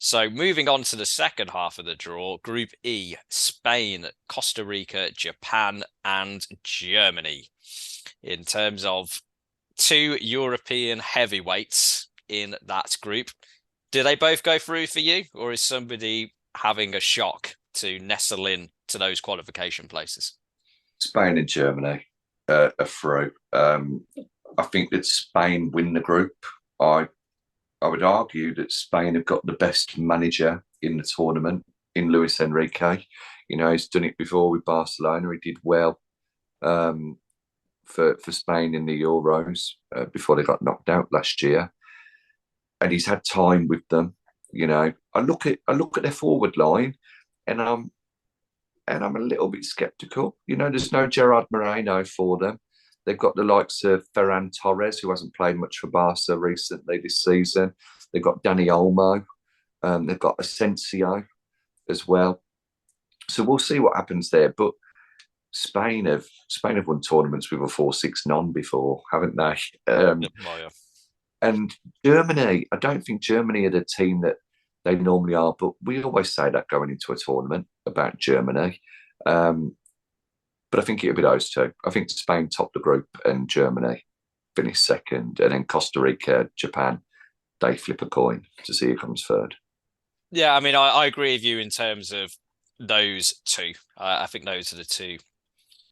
Speaker 2: So moving on to the second half of the draw, Group E, Spain, Costa Rica, Japan, and Germany. In terms of two European heavyweights in that group, do they both go through for you, or is somebody having a shock to nestle in to those qualification places?
Speaker 1: Spain and Germany are through. I think that Spain win the group. I would argue that Spain have got the best manager in the tournament in Luis Enrique. He's done it before with Barcelona. He did well for Spain in the Euros before they got knocked out last year, and he's had time with them. I look at their forward line, and I'm a little bit sceptical. There's no Gerard Moreno for them. They've got the likes of Ferran Torres, who hasn't played much for Barca recently this season. They've got Dani Olmo. They've got Asensio as well. So we'll see what happens there. But Spain have won tournaments with a 4-6 non before, haven't they?
Speaker 2: Yeah.
Speaker 1: And Germany, I don't think Germany are the team that they normally are, but we always say that going into a tournament about Germany. But I think it'll be those two. I think Spain top the group and Germany finish second, and then Costa Rica, Japan, they flip a coin to see who comes third.
Speaker 2: Yeah, I mean, I agree with you in terms of those two. I think those are the two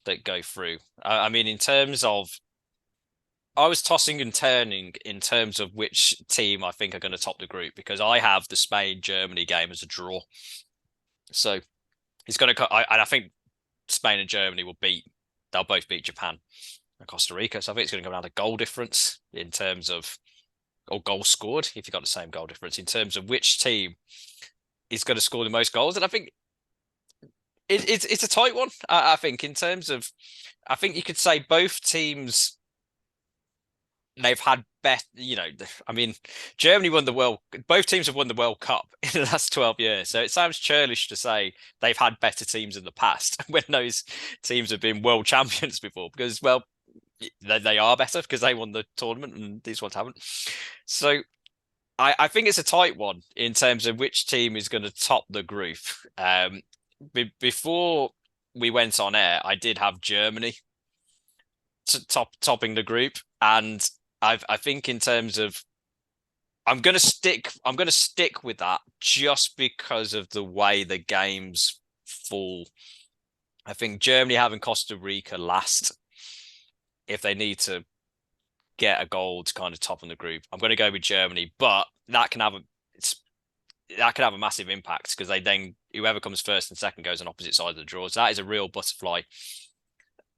Speaker 2: that go through. I mean, in terms of, I was tossing and turning in terms of which team I think are going to top the group, because I have the Spain-Germany game as a draw. So it's going to, and I think Spain and Germany they'll both beat Japan and Costa Rica. So I think it's going to go down to goal difference in terms of, or goals scored, if you've got the same goal difference, in terms of which team is going to score the most goals. And I think it's a tight one. I think in terms of, I think you could say both teams, they've had best, I mean, Germany won the World, both teams have won the World Cup in the last 12 years. So it sounds churlish to say they've had better teams in the past when those teams have been world champions before, because, well, they are better because they won the tournament and these ones haven't. So I think it's a tight one in terms of which team is going to top the group. Before we went on air, I did have Germany topping the group, and I think in terms of I'm gonna stick with that just because of the way the games fall. I think Germany having Costa Rica last, if they need to get a goal to kind of top in the group, I'm going to go with Germany, but that can have a massive impact because they then whoever comes first and second goes on opposite sides of the draw. So that is a real butterfly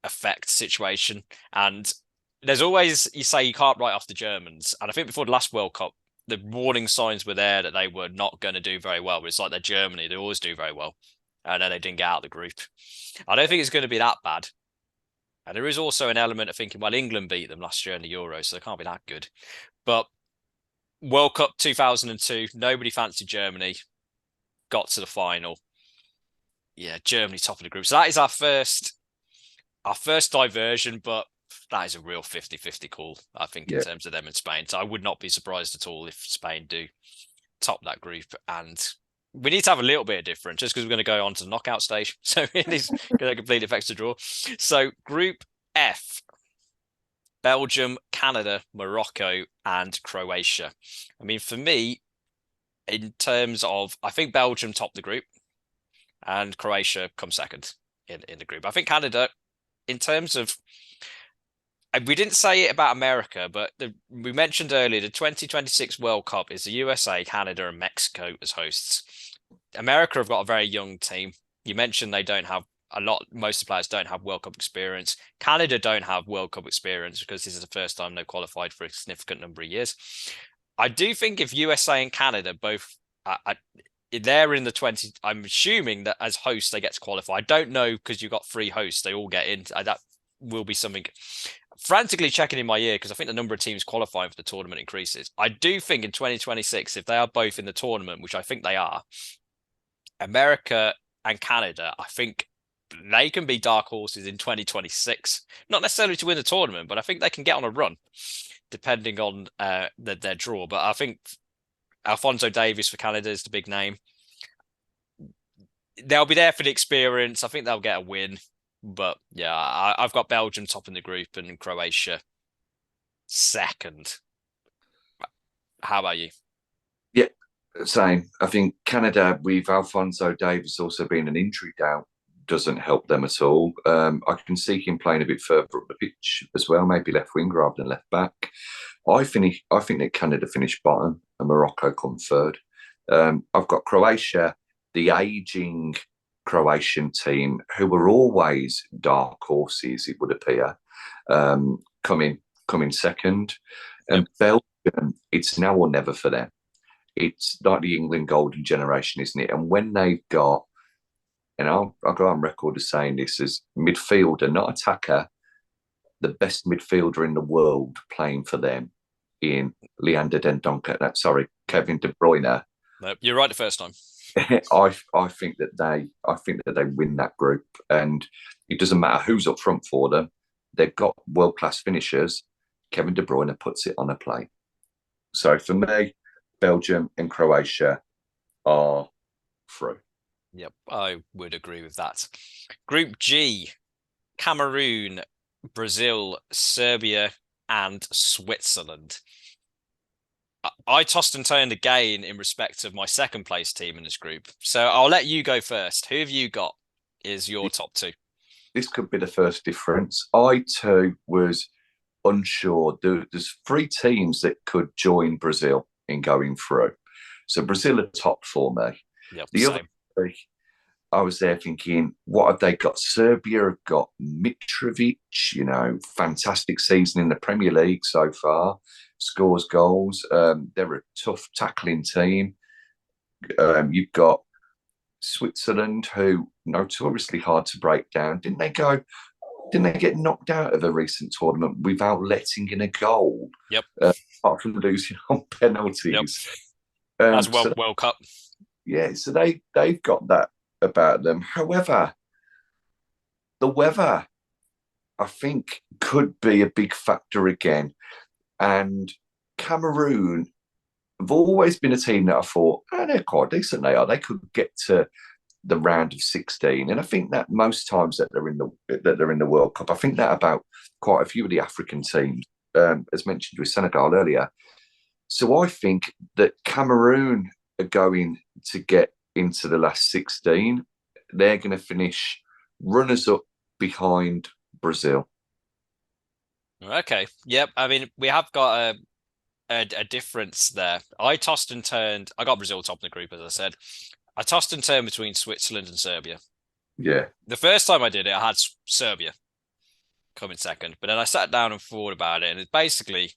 Speaker 2: effect situation. And there's always, you say you can't write off the Germans. And I think before the last World Cup, the warning signs were there that they were not going to do very well. But it's like they're Germany, they always do very well. And then they didn't get out of the group. I don't think it's going to be that bad. And there is also an element of thinking, well, England beat them last year in the Euros, so they can't be that good. But World Cup 2002, nobody fancied Germany, got to the final. Yeah, Germany top of the group. So that is our first diversion, but that is a real 50-50 call, I think, in terms of them and Spain. So I would not be surprised at all if Spain do top that group. And we need to have a little bit of difference just because we're going to go on to the knockout stage. So it is going to completely affect the draw. So Group F, Belgium, Canada, Morocco, and Croatia. I mean, for me, in terms of, I think Belgium topped the group and Croatia come second in the group. I think Canada, in terms of, we didn't say it about America, but we mentioned earlier the 2026 World Cup is the USA, Canada, and Mexico as hosts. America have got a very young team. You mentioned they don't have most of the players don't have World Cup experience. Canada don't have World Cup experience because this is the first time they've qualified for a significant number of years. I do think if USA and Canada both, they're in the 20, I'm assuming that as hosts they get to qualify. I don't know because you've got 3 hosts, they all get in. That will be something. Frantically checking in my ear because I think the number of teams qualifying for the tournament increases. I do think in 2026, if they are both in the tournament, which I think they are, America and Canada, I think they can be dark horses in 2026. Not necessarily to win the tournament, but I think they can get on a run, depending on their draw. But I think Alphonso Davies for Canada is the big name. They'll be there for the experience. I think they'll get a win. But yeah, I've got Belgium topping the group and Croatia second. How about you?
Speaker 1: Yeah, same. I think Canada, with Alphonso Davies also being an injury doubt, doesn't help them at all. I can see him playing a bit further up the pitch as well, maybe left wing rather than left back. I think that Canada finished bottom and Morocco come third. I've got Croatia, the ageing Croatian team, who were always dark horses, it would appear, coming second. And Belgium, it's now or never for them. It's like the England golden generation, isn't it? And when they've got, and I'll go on record as saying this, as midfielder, not attacker, the best midfielder in the world playing for them in Leander Dendoncker, Kevin De Bruyne.
Speaker 2: No, you're right the first time.
Speaker 1: I think that they win that group, and it doesn't matter who's up front for them. They've got world class finishers. Kevin De Bruyne puts it on a plate. So for me, Belgium and Croatia are through.
Speaker 2: Yep, I would agree with that. Group G, Cameroon, Brazil, Serbia, and Switzerland. I tossed and turned again in respect of my second place team in this group. So I'll let you go first. Who have you got is your top 2?
Speaker 1: This could be the first difference. I too was unsure. There's 3 teams that could join Brazil in going through. So Brazil are top for me.
Speaker 2: Yep,
Speaker 1: the
Speaker 2: same.
Speaker 1: Other 3, I was there thinking, what have they got? Serbia have got Mitrovic, fantastic season in the Premier League so far, scores goals. They're a tough tackling team. You've got Switzerland, who notoriously hard to break down. Didn't they get knocked out of a recent tournament without letting in a goal?
Speaker 2: Yep.
Speaker 1: Apart from losing on penalties.
Speaker 2: Yep. As World Cup.
Speaker 1: Yeah, so they've got that about them. However, the weather, I think, could be a big factor again. And Cameroon have always been a team that I thought, they're quite decent. They could get to the round of 16. And I think that most times that they're in the World Cup, I think that about quite a few of the African teams, as mentioned with Senegal earlier. So I think that Cameroon are going to get into the last 16. They're going to finish runners up behind Brazil.
Speaker 2: Okay. Yep. I mean, we have got a difference there. I tossed and turned. I got Brazil top of the group, as I said. I tossed and turned between Switzerland and Serbia.
Speaker 1: Yeah.
Speaker 2: The first time I did it, I had Serbia coming second, but then I sat down and thought about it, and it's basically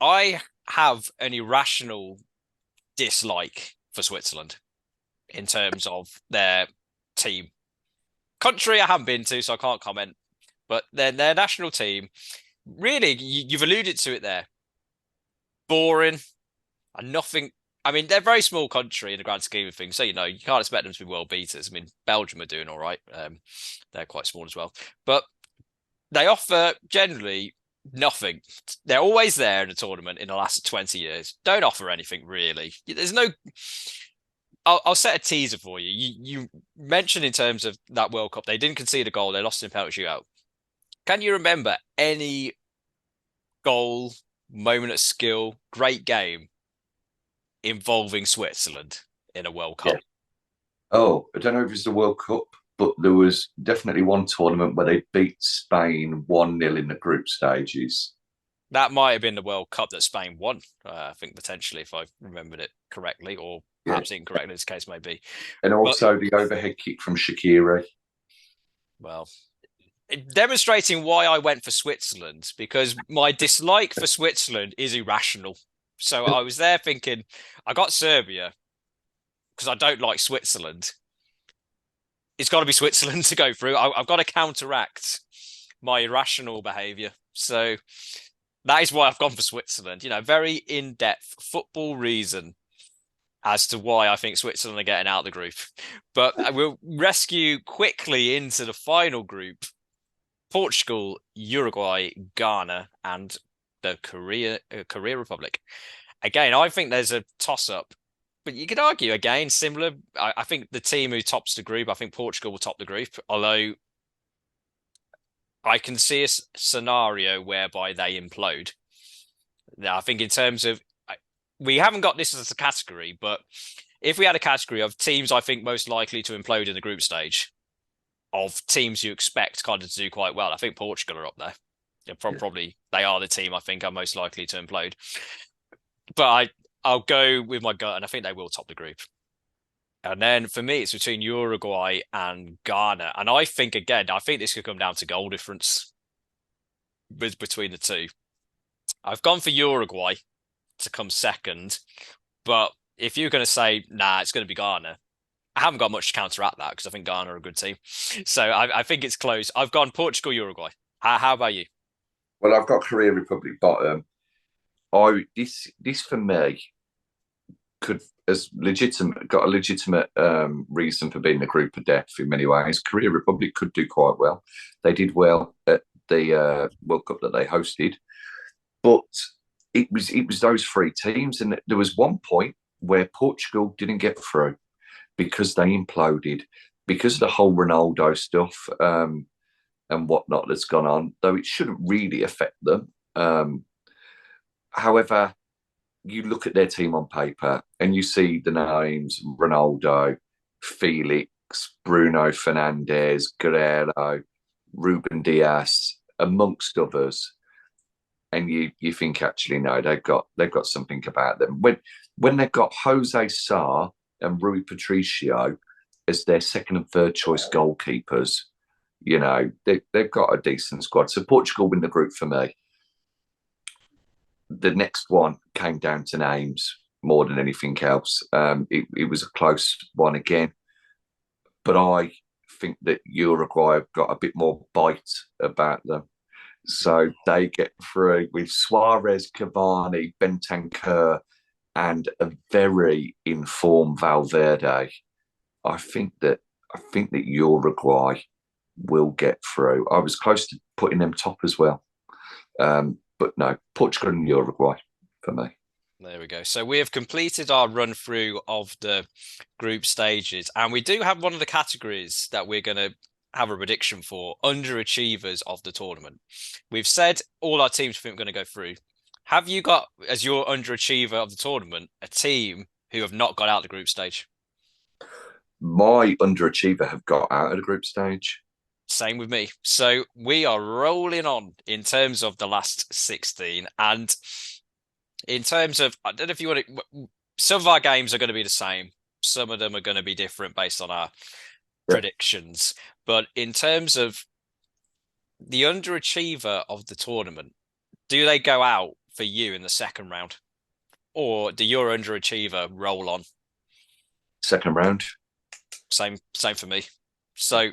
Speaker 2: I have an irrational dislike for Switzerland in terms of their team. Country I haven't been to, so I can't comment. But their national team, really, you've alluded to it there. Boring and nothing. I mean, they're a very small country in the grand scheme of things, so you can't expect them to be world beaters. I mean, Belgium are doing all right. They're quite small as well, but they offer generally nothing. They're always there in the tournament in the last 20 years. Don't offer anything really. There's no. I'll set a teaser for you. You mentioned in terms of that World Cup, they didn't concede a goal. They lost in penalty shootout. Can you remember any goal, moment of skill, great game involving Switzerland in a World Cup?
Speaker 1: Yeah. Oh, I don't know if it's the World Cup, but there was definitely one tournament where they beat Spain 1-0 in the group stages.
Speaker 2: That might have been the World Cup that Spain won, I think, potentially, if I remembered it correctly, or
Speaker 1: Yeah.
Speaker 2: perhaps incorrectly, this case may be.
Speaker 1: And
Speaker 2: But,
Speaker 1: also the overhead kick from Shaqiri.
Speaker 2: well, demonstrating why I went for Switzerland, because my dislike for Switzerland is irrational. So I was there thinking, I got Serbia because I don't like Switzerland. It's got to be Switzerland to go through. I've got to counteract my irrational behaviour. So that is why I've gone for Switzerland. Very in-depth football reason as to why I think Switzerland are getting out of the group. But I will rescue quickly into the final group. Portugal, Uruguay, Ghana, and the Korea Republic. Again, I think there's a toss-up, but you could argue again similar. I think the team who tops the group, I think Portugal will top the group. Although I can see a scenario whereby they implode. Now, I think in terms of we haven't got this as a category, but if we had a category of teams, I think most likely to implode in the group stage, of teams you expect kind of to do quite well, I think Portugal are up there. Probably they are the team I think are most likely to implode. But I'll go with my gut, and I think they will top the group. And then for me, it's between Uruguay and Ghana. And I think this could come down to goal difference between the two. I've gone for Uruguay to come second, but if you're going to say, nah, it's going to be Ghana, I haven't got much to counteract that because I think Ghana are a good team. So I think it's close. I've gone Portugal, Uruguay. How about you?
Speaker 1: Well, I've got Korea Republic bottom. This for me could got a legitimate reason for being a group of death in many ways. Korea Republic could do quite well. They did well at the World Cup that they hosted, but it was those three teams, and there was one point where Portugal didn't get through because they imploded because of the whole Ronaldo stuff and whatnot that's gone on. Though it shouldn't really affect them. However, you look at their team on paper and you see the names Ronaldo, Felix, Bruno Fernandes, Guerrero, Ruben Diaz, amongst others, and you think actually no, they've got something about them. When they've got Jose Sarr and Rui Patricio as their second and third choice goalkeepers, they've got a decent squad. So Portugal win the group for me. The next one came down to names more than anything else. It was a close one again, but I think that Uruguay have got a bit more bite about them. So they get through with Suarez, Cavani, Bentancur, and a very informed Valverde. I think that Uruguay will get through. I was close to putting them top as well. But no, Portugal and Uruguay for me.
Speaker 2: There we go. So we have completed our run through of the group stages, and we do have one of the categories that we're going to have a prediction for, underachievers of the tournament. We've said all our teams think we're going to go through. Have you got, as your underachiever of the tournament, a team who have not got out the group stage?
Speaker 1: My underachiever have got out of the group stage.
Speaker 2: Same with me. So we are rolling on in terms of the last 16. And in terms of, I don't know if you want to, some of our games are going to be the same. Some of them are going to be different based on our predictions. But in terms of the underachiever of the tournament, do they go out for you in the second round? Or do your underachiever roll on?
Speaker 1: Second round.
Speaker 2: Same for me. So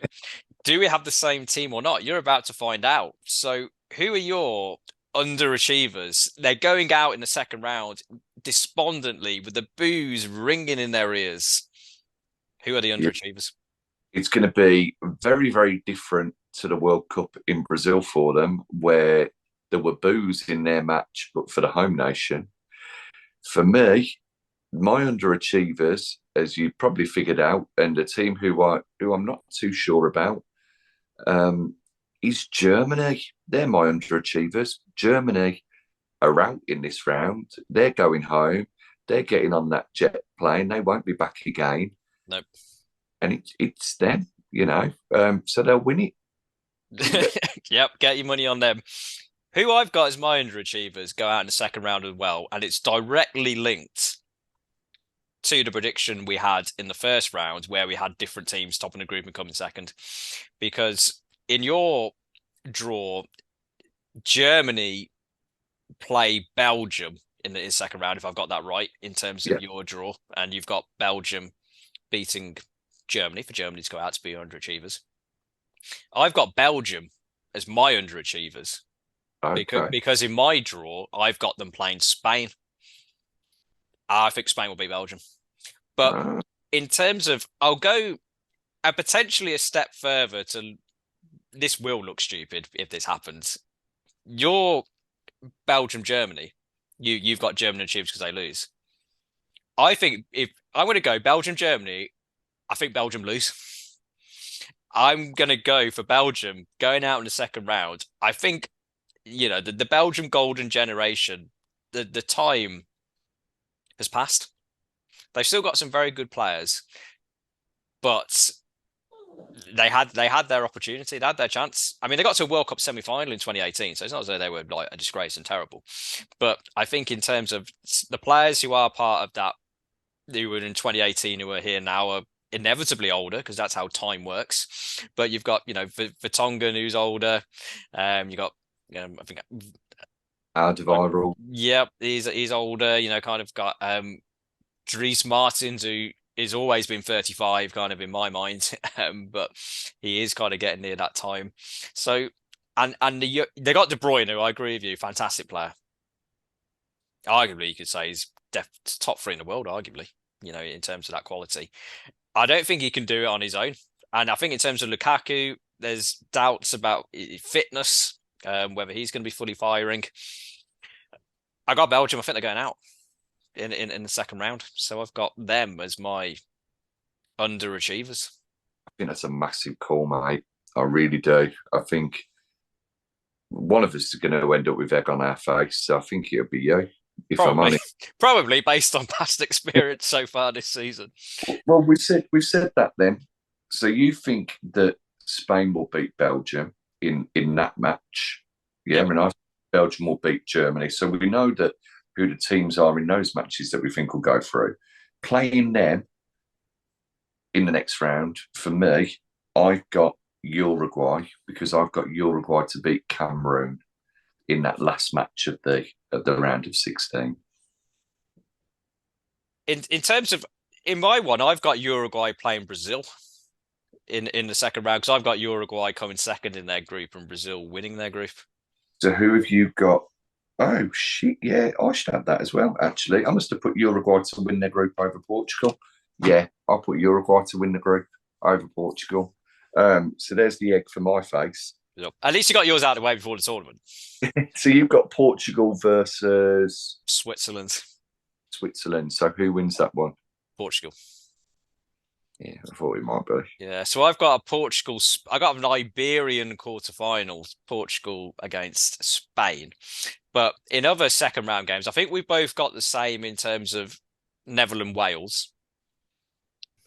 Speaker 2: do we have the same team or not? You're about to find out. So who are your underachievers? They're going out in the second round despondently with the boos ringing in their ears. Who are the underachievers?
Speaker 1: It's going to be very, very different to the World Cup in Brazil for them, where there were boos in their match, but for the home nation. For me, my underachievers, as you probably figured out, and a team who I'm not too sure about, is Germany. They're my underachievers. Germany are out in this round. They're going home. They're getting on that jet plane. They won't be back again.
Speaker 2: Nope.
Speaker 1: And it's them, so they'll win it.
Speaker 2: Yep, get your money on them. Who I've got as my underachievers go out in the second round as well, and it's directly linked to the prediction we had in the first round, where we had different teams topping the group and coming second. Because in your draw, Germany play Belgium in the second round, if I've got that right, in terms of your draw, and you've got Belgium beating Germany for Germany to go out to be underachievers. I've got Belgium as my underachievers.
Speaker 1: Okay.
Speaker 2: Because in my draw, I've got them playing Spain. I think Spain will beat Belgium. But in terms of, I'll go potentially a step further to, this will look stupid if this happens. Your Belgium, Germany, you've got Germany achievers because they lose. I think if I'm going to go Belgium, Germany, I think Belgium lose. I'm going to go for Belgium going out in the second round. I think, the Belgium golden generation, the time has passed. They've still got some very good players, but they had their opportunity, they had their chance. I mean, they got to a World Cup semi-final in 2018, so it's not as though they were like a disgrace and terrible. But I think in terms of the players who are part of that, who were in 2018, who are here now, are inevitably older because that's how time works. But you've got, Vertonghen, who's older. You got, I think
Speaker 1: Alderweireld.
Speaker 2: Yep, he's older. Kind of got Dries Martins, who has always been 35, kind of in my mind, but he is kind of getting near that time. So, and they got De Bruyne, who I agree with you, fantastic player. Arguably, you could say he's top three in the world, arguably, in terms of that quality. I don't think he can do it on his own. And I think in terms of Lukaku, there's doubts about fitness, whether he's going to be fully firing. I got Belgium. I think they're going out in the second round. So I've got them as my underachievers.
Speaker 1: I think that's a massive call, mate. I really do. I think one of us is going to end up with egg on our face. So I think it'll be you. If I'm honest,
Speaker 2: probably based on past experience so far this season.
Speaker 1: Well, we've said that then. So you think that Spain will beat Belgium in that match? Yeah, yep. I think Belgium will beat Germany. So we know that who the teams are in those matches that we think will go through. Playing them in the next round, for me, I've got Uruguay because I've got Uruguay to beat Cameroon in that last match of the round of 16.
Speaker 2: In terms of, in my one, I've got Uruguay playing Brazil in the second round because I've got Uruguay coming second in their group and Brazil winning their group.
Speaker 1: So who have you got? Oh, shit, yeah, I should have that as well, actually. I must have put Uruguay to win their group over Portugal. Yeah, I'll put Uruguay to win the group over Portugal. So there's the egg for my face.
Speaker 2: At least you got yours out of the way before the tournament.
Speaker 1: So you've got Portugal versus
Speaker 2: Switzerland.
Speaker 1: Switzerland. So who wins that one?
Speaker 2: Portugal.
Speaker 1: Yeah, I thought it might be.
Speaker 2: Yeah, so I've got I got an Iberian quarterfinals, Portugal against Spain. But in other second round games, I think we've both got the same in terms of Netherlands Wales.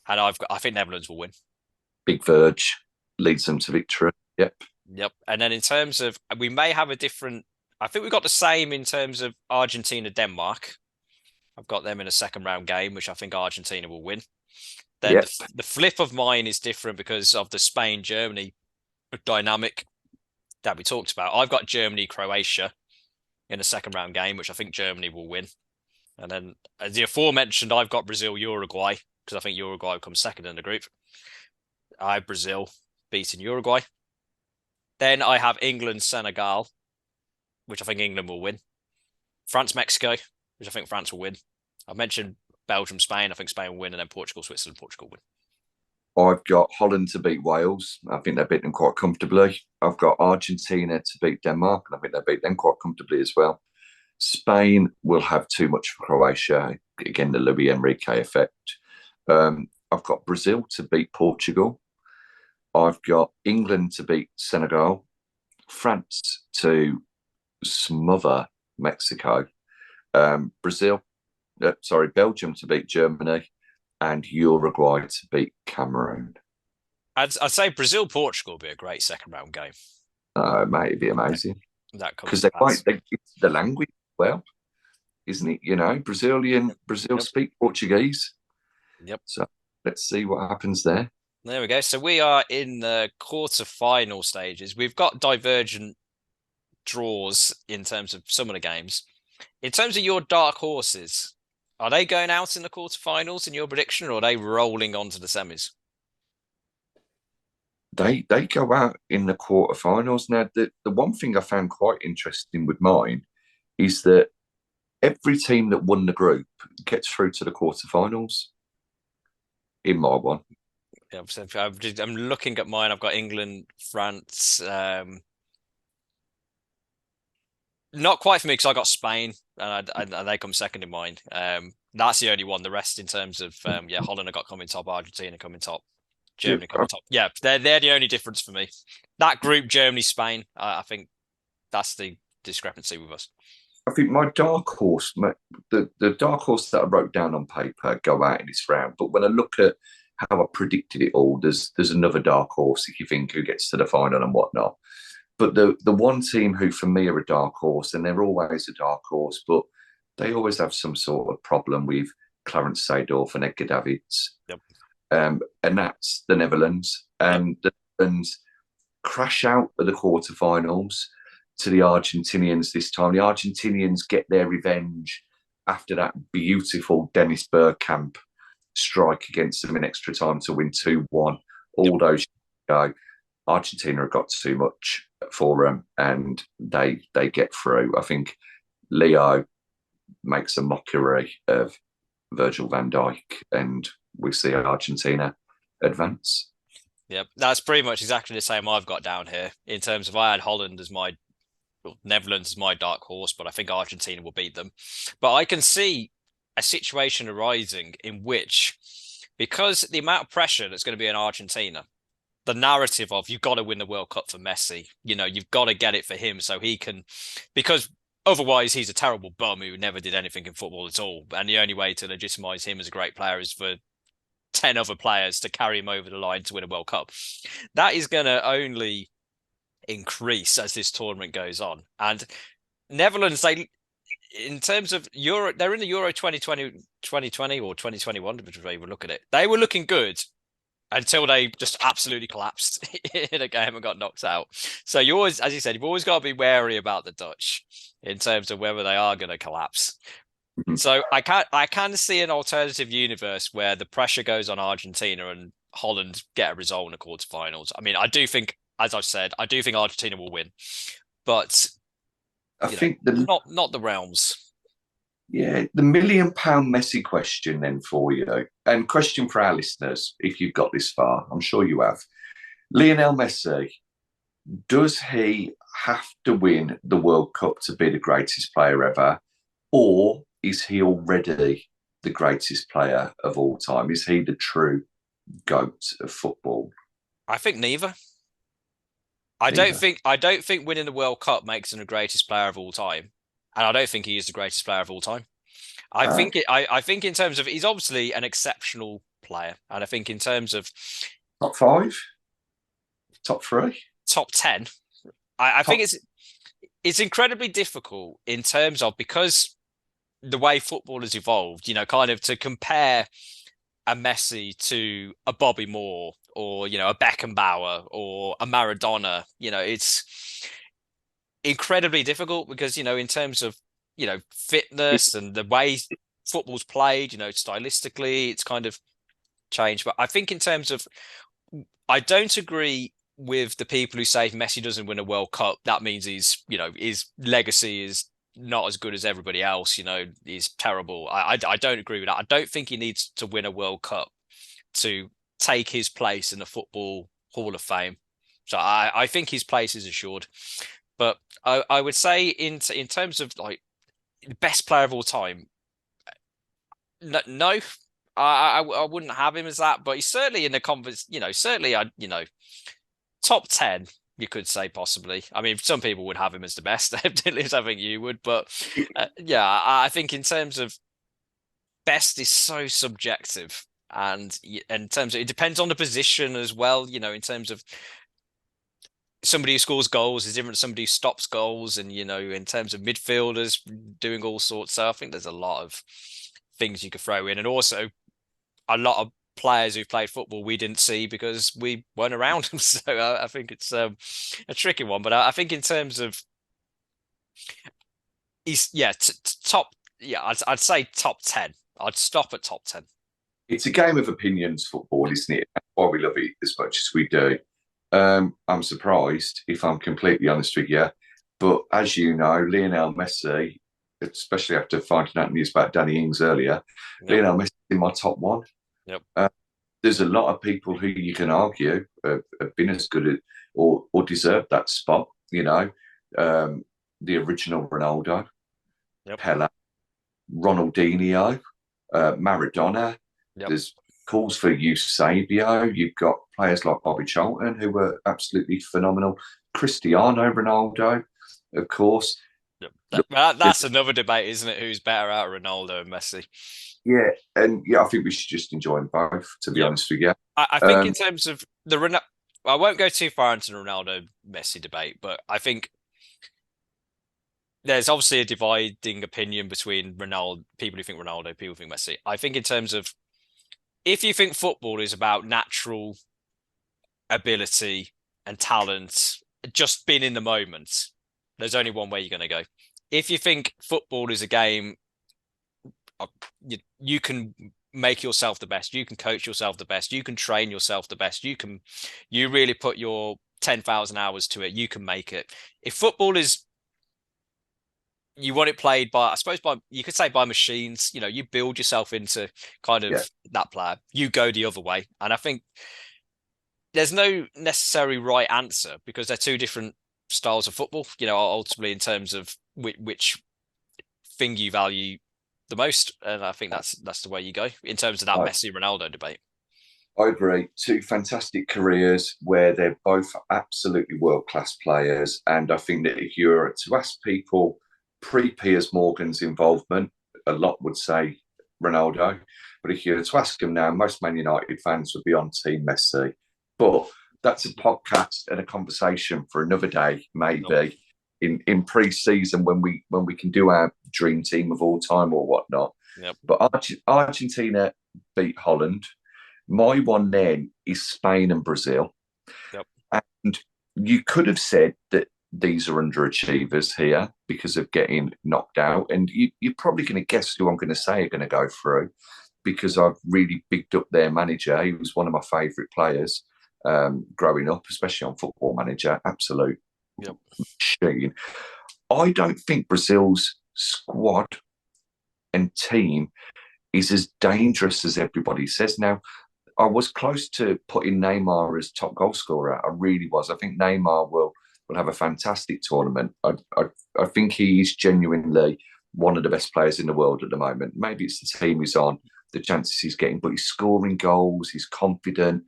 Speaker 2: And I think Netherlands will win.
Speaker 1: Big Verge leads them to victory. Yep.
Speaker 2: Yep. And then in terms of we may have a different I think we've got the same in terms of Argentina Denmark. I've got them in a second round game, which I think Argentina will win. Then
Speaker 1: Yep.
Speaker 2: the flip of mine is different because of the Spain Germany dynamic that we talked about. I've got Germany Croatia in a second round game, which I think Germany will win. And then, as the aforementioned, I've got Brazil Uruguay because I think Uruguay will come second in the group. I have Brazil beating Uruguay. Then I have England Senegal, which I think England will win. France Mexico, which I think France will win. I mentioned Belgium Spain. I think Spain will win, and then Portugal Switzerland. Portugal win.
Speaker 1: I've got Holland to beat Wales. I think they beat them quite comfortably. I've got Argentina to beat Denmark, and I think they beat them quite comfortably as well. Spain will have too much for Croatia. Again, the Luis Enrique effect. I've got Brazil to beat Portugal. I've got England to beat Senegal. France to smother Mexico. Belgium to beat Germany. And Uruguay to beat Cameroon.
Speaker 2: I'd say Brazil Portugal will be a great second round game.
Speaker 1: Mate, it'd be amazing.
Speaker 2: That
Speaker 1: because they get the language well, isn't it? You know, Brazil speak Portuguese.
Speaker 2: Yep.
Speaker 1: So let's see what happens there.
Speaker 2: There we go. So we are in the quarter-final stages. We've got divergent draws in terms of some of the games. In terms of your dark horses, are they going out in the quarterfinals in your prediction, or are they rolling on to the semis?
Speaker 1: They go out in the quarterfinals. Now, the one thing I found quite interesting with mine is that every team that won the group gets through to the quarterfinals. In my one,
Speaker 2: Yeah, I'm looking at mine. I've got England, France. Not quite for me because I got Spain, and they come second in mine. That's the only one. The rest, in terms of Holland have got coming top, Argentina coming top, Germany coming top. Yeah, they're the only difference for me. That group, Germany, Spain. I think that's the discrepancy with us.
Speaker 1: I think my dark horse, the dark horse that I wrote down on paper, go out in this round. But when I look at how I predicted it all, there's another dark horse if you think who gets to the final and whatnot. But the one team who for me are a dark horse, and they're always a dark horse, but they always have some sort of problem with Clarence Seedorf and Edgar Davids.
Speaker 2: Yep.
Speaker 1: And that's the Netherlands. And the Netherlands crash out of the quarterfinals to the Argentinians this time. The Argentinians get their revenge after that beautiful Dennis Bergkamp strike against them in extra time to win 2-1. All those years ago, Argentina have got too much for them, and they get through. I think Leo makes a mockery of Virgil van Dijk, and we see Argentina advance.
Speaker 2: Yep, that's pretty much exactly the same I've got down here in terms of I had Holland as Netherlands as my dark horse, but I think Argentina will beat them. But I can see a situation arising in which, because the amount of pressure that's going to be in Argentina, the narrative of you've got to win the World Cup for Messi, you've got to get it for him so he can, because otherwise he's a terrible bum who never did anything in football at all. And the only way to legitimize him as a great player is for 10 other players to carry him over the line to win a World Cup. That is going to only increase as this tournament goes on. And Netherlands, in terms of Euro, they're in the Euro 2020 or 2021, which way we look at it. They were looking good until they just absolutely collapsed in a game and got knocked out. So you always, as you said, you've always got to be wary about the Dutch in terms of whether they are going to collapse. Mm-hmm. So I can see an alternative universe where the pressure goes on Argentina and Holland get a result in the quarterfinals. I mean, I do think, as I've said, I do think Argentina will win, but
Speaker 1: I think
Speaker 2: not the realms.
Speaker 1: Yeah, the £1 million Messi question then for you, and question for our listeners, if you've got this far, I'm sure you have. Lionel Messi, does he have to win the World Cup to be the greatest player ever? Or is he already the greatest player of all time? Is he the true GOAT of football?
Speaker 2: I think neither.
Speaker 1: Neither.
Speaker 2: I don't think winning the World Cup makes him the greatest player of all time, and I don't think he is the greatest player of all time.
Speaker 1: Uh,
Speaker 2: I think in terms of he's obviously an exceptional player, and I think in terms of
Speaker 1: top five, top three,
Speaker 2: top 10, I think
Speaker 1: top.
Speaker 2: it's incredibly difficult in terms of because the way football has evolved, kind of to compare a Messi to a Bobby Moore or, a Beckenbauer or a Maradona, it's incredibly difficult because, in terms of, fitness and the way football's played, stylistically, it's kind of changed. But I think in terms of, I don't agree with the people who say if Messi doesn't win a World Cup, that means his legacy is not as good as everybody else, he's terrible. I don't agree with that. I don't think he needs to win a World Cup to take his place in the Football Hall of Fame. So I think his place is assured. But I would say in terms of like the best player of all time, no, I wouldn't have him as that. But he's certainly in the conference. Certainly top 10. You could say possibly. I mean, some people would have him as the best. At least I think you would. But yeah, I think in terms of best is so subjective, and in terms of it depends on the position as well. In terms of somebody who scores goals is different to somebody who stops goals, and in terms of midfielders doing all sorts. So I think there's a lot of things you could throw in, and also a lot of players who played football we didn't see because we weren't around them. So I think it's a tricky one. But I think in terms of he's top, yeah, I'd say top 10. I'd stop at top 10.
Speaker 1: It's a game of opinions, football, isn't it? That's why we love it as much as we do. I'm surprised, if I'm completely honest with you. But as you know, Lionel Messi, especially after finding out news about Danny Ings earlier,
Speaker 2: Yep.
Speaker 1: Lionel Messi in my top one.
Speaker 2: Yep.
Speaker 1: There's a lot of people who you can argue have been as good at or deserve that spot. The original Ronaldo,
Speaker 2: Yep.
Speaker 1: Pele, Ronaldinho, Maradona.
Speaker 2: Yep.
Speaker 1: There's calls for Eusebio. You've got players like Bobby Charlton who were absolutely phenomenal. Cristiano Ronaldo, of course.
Speaker 2: Yep. That's another debate, isn't it? Who's better out of Ronaldo and Messi?
Speaker 1: Yeah, and yeah, I think we should just enjoy them both, to be
Speaker 2: Yep.
Speaker 1: honest with you.
Speaker 2: I think in terms of I won't go too far into the Ronaldo Messi debate, but I think there's obviously a dividing opinion between Ronaldo, people who think Ronaldo, people who think Messi. I think in terms of if you think football is about natural ability and talent, just being in the moment, there's only one way you're going to go. If you think football is a game, you can make yourself the best, you can coach yourself the best, you can train yourself the best, you really put your 10,000 hours to it, you can make it. If football is you want it played by, I suppose, you could say by machines. You build yourself into kind
Speaker 1: Yeah,
Speaker 2: of that player. You go the other way, and I think there's no necessary right answer because they're two different styles of football. Ultimately in terms of which thing you value the most, and I think that's the way you go in terms of that
Speaker 1: I,
Speaker 2: Messi Ronaldo debate.
Speaker 1: I agree. Two fantastic careers where they're both absolutely world class players. And I think that if you were to ask people pre Piers Morgan's involvement, a lot would say Ronaldo. But if you were to ask them now, most Man United fans would be on Team Messi. But that's a podcast and a conversation for another day,
Speaker 2: Nope.
Speaker 1: maybe in pre-season when we can do our dream team of all time or whatnot.
Speaker 2: Yep.
Speaker 1: But Argentina beat Holland. My one then is Spain and Brazil.
Speaker 2: Yep.
Speaker 1: And you could have said that these are underachievers here because of getting knocked out. And you're probably going to guess who I'm going to say are going to go through because I've really bigged up their manager. He was one of my favourite players growing up, especially on Football Manager. Absolute
Speaker 2: Yep.
Speaker 1: machine. I don't think Brazil's squad and team is as dangerous as everybody says. Now, I was close to putting Neymar as top goal scorer. I really was. I think Neymar will have a fantastic tournament. I think he is genuinely one of the best players in the world at the moment. Maybe it's the team he's on, the chances he's getting, but he's scoring goals. He's confident.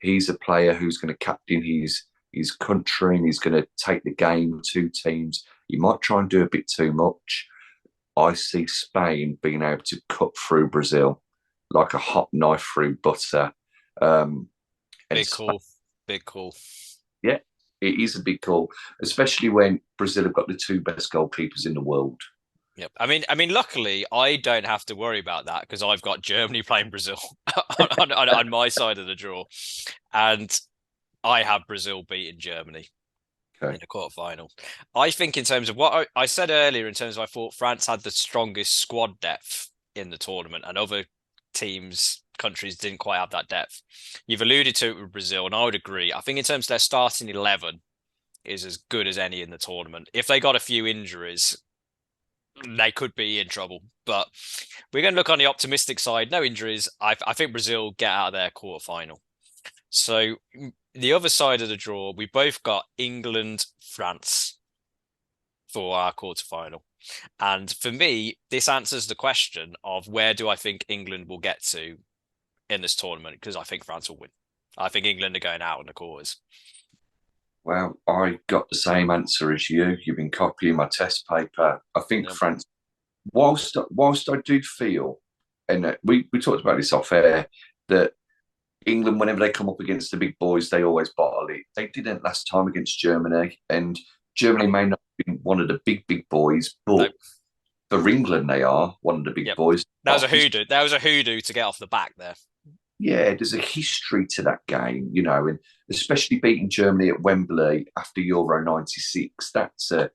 Speaker 1: He's a player who's going to captain his country, and he's going to take the game to teams. He might try and do a bit too much. I see Spain being able to cut through Brazil like a hot knife through butter.
Speaker 2: Big call. Big call.
Speaker 1: Yeah, it is a big call, especially when Brazil have got the two best goalkeepers in the world.
Speaker 2: Yep. I mean, luckily, I don't have to worry about that because I've got Germany playing Brazil on my side of the draw, and I have Brazil beating Germany in the quarterfinal. I think in terms of what I said earlier, in terms of I thought France had the strongest squad depth in the tournament, and other countries didn't quite have that depth. You've alluded to it with Brazil, and I would agree. I think in terms of their starting 11 is as good as any in the tournament. If they got a few injuries, they could be in trouble. But we're going to look on the optimistic side. No injuries. I think Brazil get out of their quarterfinal. So the other side of the draw, we both got England, France for our quarterfinal. And for me, this answers the question of where do I think England will get to in this tournament, because I think France will win. I think England are going out in the quarters.
Speaker 1: Well, I got the same answer as you. You've been copying my test paper. I think France, whilst I do feel, and we talked about this off air, that England, whenever they come up against the big boys, they always bottle it. They didn't last time against Germany, and Germany may not be one of the big boys, but for England, they are one of the big boys.
Speaker 2: That was a hoodoo. That was a hoodoo to get off the back there.
Speaker 1: Yeah, there's a history to that game, and especially beating Germany at Wembley after Euro '96. That's a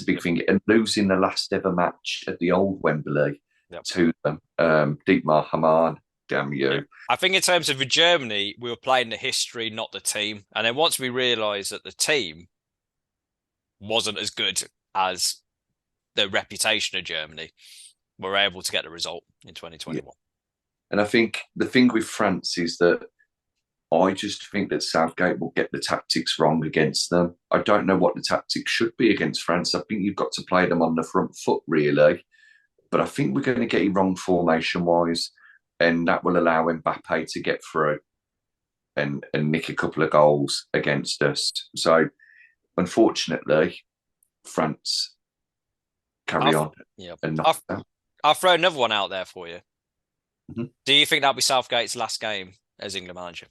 Speaker 1: big thing. And losing the last ever match at the old Wembley to them, Dietmar Hamann, damn you.
Speaker 2: Yeah. I think in terms of Germany, we were playing the history, not the team. And then once we realised that the team wasn't as good as the reputation of Germany, we were able to get the result in 2021. Yeah.
Speaker 1: And I think the thing with France is that I just think that Southgate will get the tactics wrong against them. I don't know what the tactics should be against France. I think you've got to play them on the front foot, really. But I think we're going to get it wrong formation-wise, and that will allow Mbappe to get through and nick a couple of goals against us. So, unfortunately, France carry on.
Speaker 2: Yeah. I'll throw another one out there for you. Mm-hmm. Do you think that'll be Southgate's last game as England manager?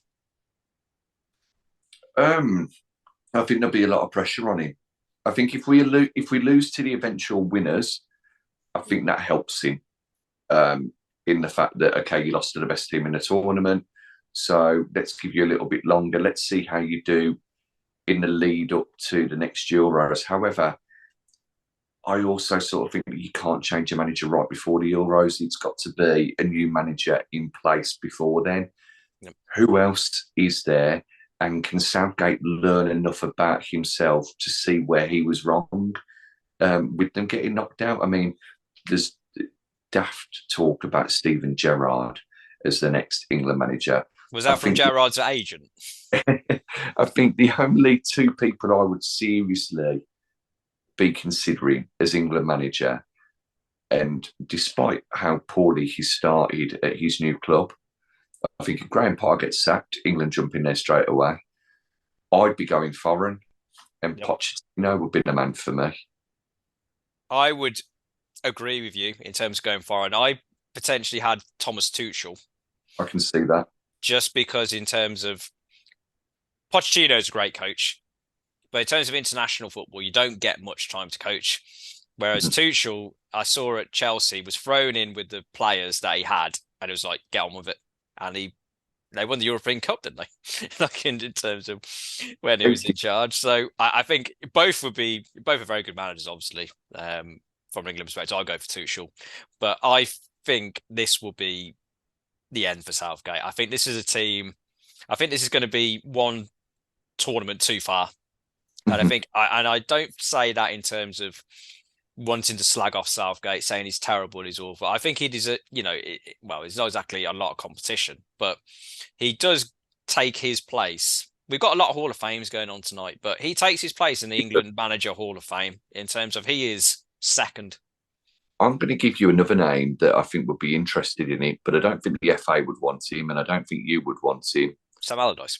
Speaker 1: I think there'll be a lot of pressure on him. I think if we lose to the eventual winners, I think that helps him in the fact that, okay, you lost to the best team in the tournament, so let's give you a little bit longer. Let's see how you do in the lead up to the next Euros. However, I also sort of think that you can't change a manager right before the Euros. It's got to be a new manager in place before then. Yep. Who else is there? And can Southgate learn enough about himself to see where he was wrong with them getting knocked out? I mean, there's daft talk about Steven Gerrard as the next England manager.
Speaker 2: Was that from Gerrard's agent?
Speaker 1: I think the only two people I would seriously be considering as England manager, and despite how poorly he started at his new club, I think if Graham Potter gets sacked, England jump in there straight away. I'd be going foreign, and Pochettino would be the man for me.
Speaker 2: I would agree with you in terms of going foreign. I potentially had Thomas Tuchel.
Speaker 1: I can see that.
Speaker 2: Just because in terms of Pochettino's a great coach, but in terms of international football, you don't get much time to coach. Whereas Tuchel, I saw at Chelsea, was thrown in with the players that he had, and it was like, get on with it. And they won the European Cup, didn't they? Like in terms of when he was in charge. So I think both are very good managers, obviously, from England perspective. I'll go for Tuchel. But I think this will be the end for Southgate. I think this is a team, I think this is going to be one tournament too far. And I think, I don't say that in terms of wanting to slag off Southgate, saying he's terrible and he's awful. I think it is it's not exactly a lot of competition, but he does take his place. We've got a lot of Hall of Fames going on tonight, but he takes his place in the England Manager Hall of Fame in terms of he is second.
Speaker 1: I'm going to give you another name that I think would be interested in it, but I don't think the FA would want him, and I don't think you would want him.
Speaker 2: Sam Allardyce.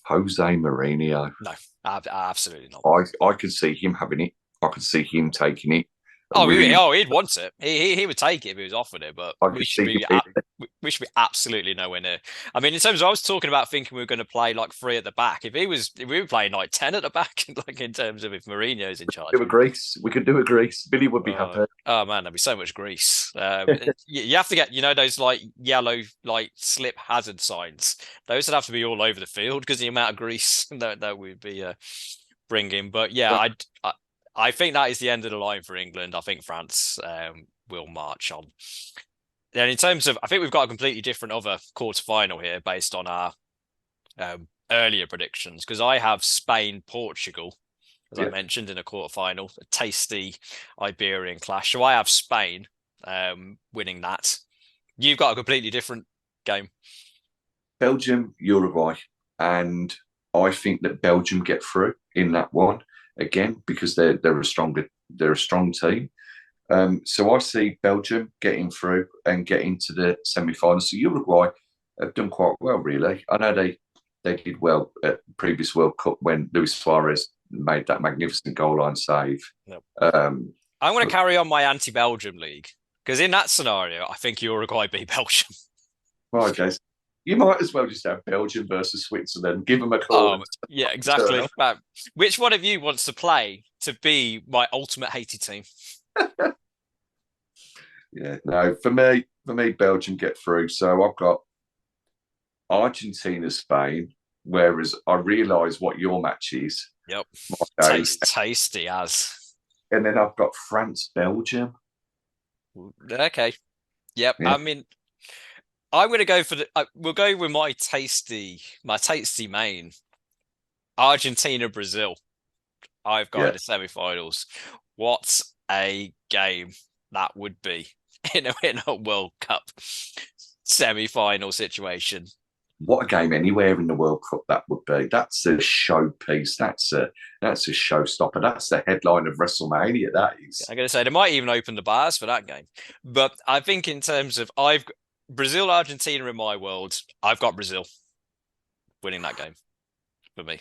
Speaker 1: Jose Mourinho.
Speaker 2: No, absolutely not.
Speaker 1: I could see him having it. I could see him taking it.
Speaker 2: Oh,
Speaker 1: Really,
Speaker 2: he'd want it. He would take it if he was offered it, but
Speaker 1: I could see him.
Speaker 2: we should be absolutely nowhere near. I mean, in terms of I was talking about thinking we were going to play like three at the back. If we were playing like 10 at the back, like in terms of if Mourinho's in charge.
Speaker 1: Do a Greece. We could do a Greece. Billy would be happy.
Speaker 2: Oh man, there'd be so much grease. You have to get, those like yellow like slip hazard signs. Those would have to be all over the field because the amount of grease that would be bringing. But yeah, I think that is the end of the line for England. I think France will march on. Then in terms of, I think we've got a completely different other quarter-final here based on our earlier predictions because I have Spain-Portugal, as I mentioned, in a quarter-final, a tasty Iberian clash. So I have Spain winning that. You've got a completely different game.
Speaker 1: Belgium, Uruguay, and I think that Belgium get through in that one again because they're a strong team. So I see Belgium getting through and getting to the semi-finals. So Uruguay have done quite well, really. I know they did well at the previous World Cup when Luis Suarez made that magnificent goal line save.
Speaker 2: Yep. I'm going to carry on my anti-Belgium league because in that scenario, I think Uruguay beat Belgium.
Speaker 1: Right, guys. You might as well just have Belgium versus Switzerland. Give them a call.
Speaker 2: Yeah, exactly. Which one of you wants to play to be my ultimate hated team?
Speaker 1: Yeah, no, for me, Belgium get through. So I've got Argentina, Spain, whereas I realise what your match is.
Speaker 2: Yep. Tasty as.
Speaker 1: And then I've got France, Belgium.
Speaker 2: Okay. Yep. Yeah. I mean, I'm going to go for we'll go with my tasty main. Argentina, Brazil. I've got in the semi-finals. What a game that would be in a World Cup semi-final situation.
Speaker 1: What a game anywhere in the World Cup that would be. That's a showpiece. That's a showstopper. That's the headline of WrestleMania. That is.
Speaker 2: I'm going to say they might even open the bars for that game. But I think in terms of Brazil, Argentina in my world, I've got Brazil winning that game for me.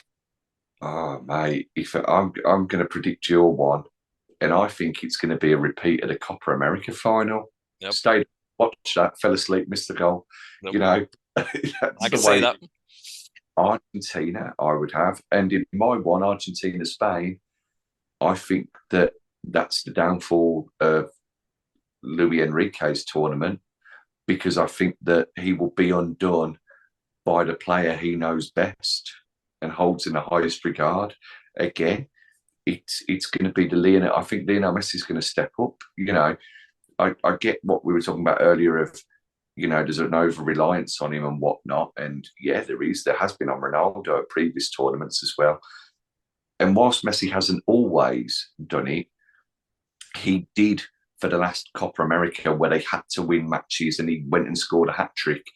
Speaker 1: Oh mate, if I'm going to predict your one, and I think it's going to be a repeat of the Copa America final.
Speaker 2: Yep.
Speaker 1: Stayed, watch that, fell asleep, missed the goal.
Speaker 2: Nope. I can say that.
Speaker 1: Argentina, I would have, and in my one, Argentina, Spain, I think that's the downfall of Luis Enrique's tournament because I think that he will be undone by the player he knows best and holds in the highest regard. Again, it's going to be the Lionel. I think Lionel Messi is going to step up. I get what we were talking about earlier of, there's an over-reliance on him and whatnot. And yeah, there has been on Ronaldo at previous tournaments as well. And whilst Messi hasn't always done it, he did for the last Copa America where they had to win matches and he went and scored a hat-trick.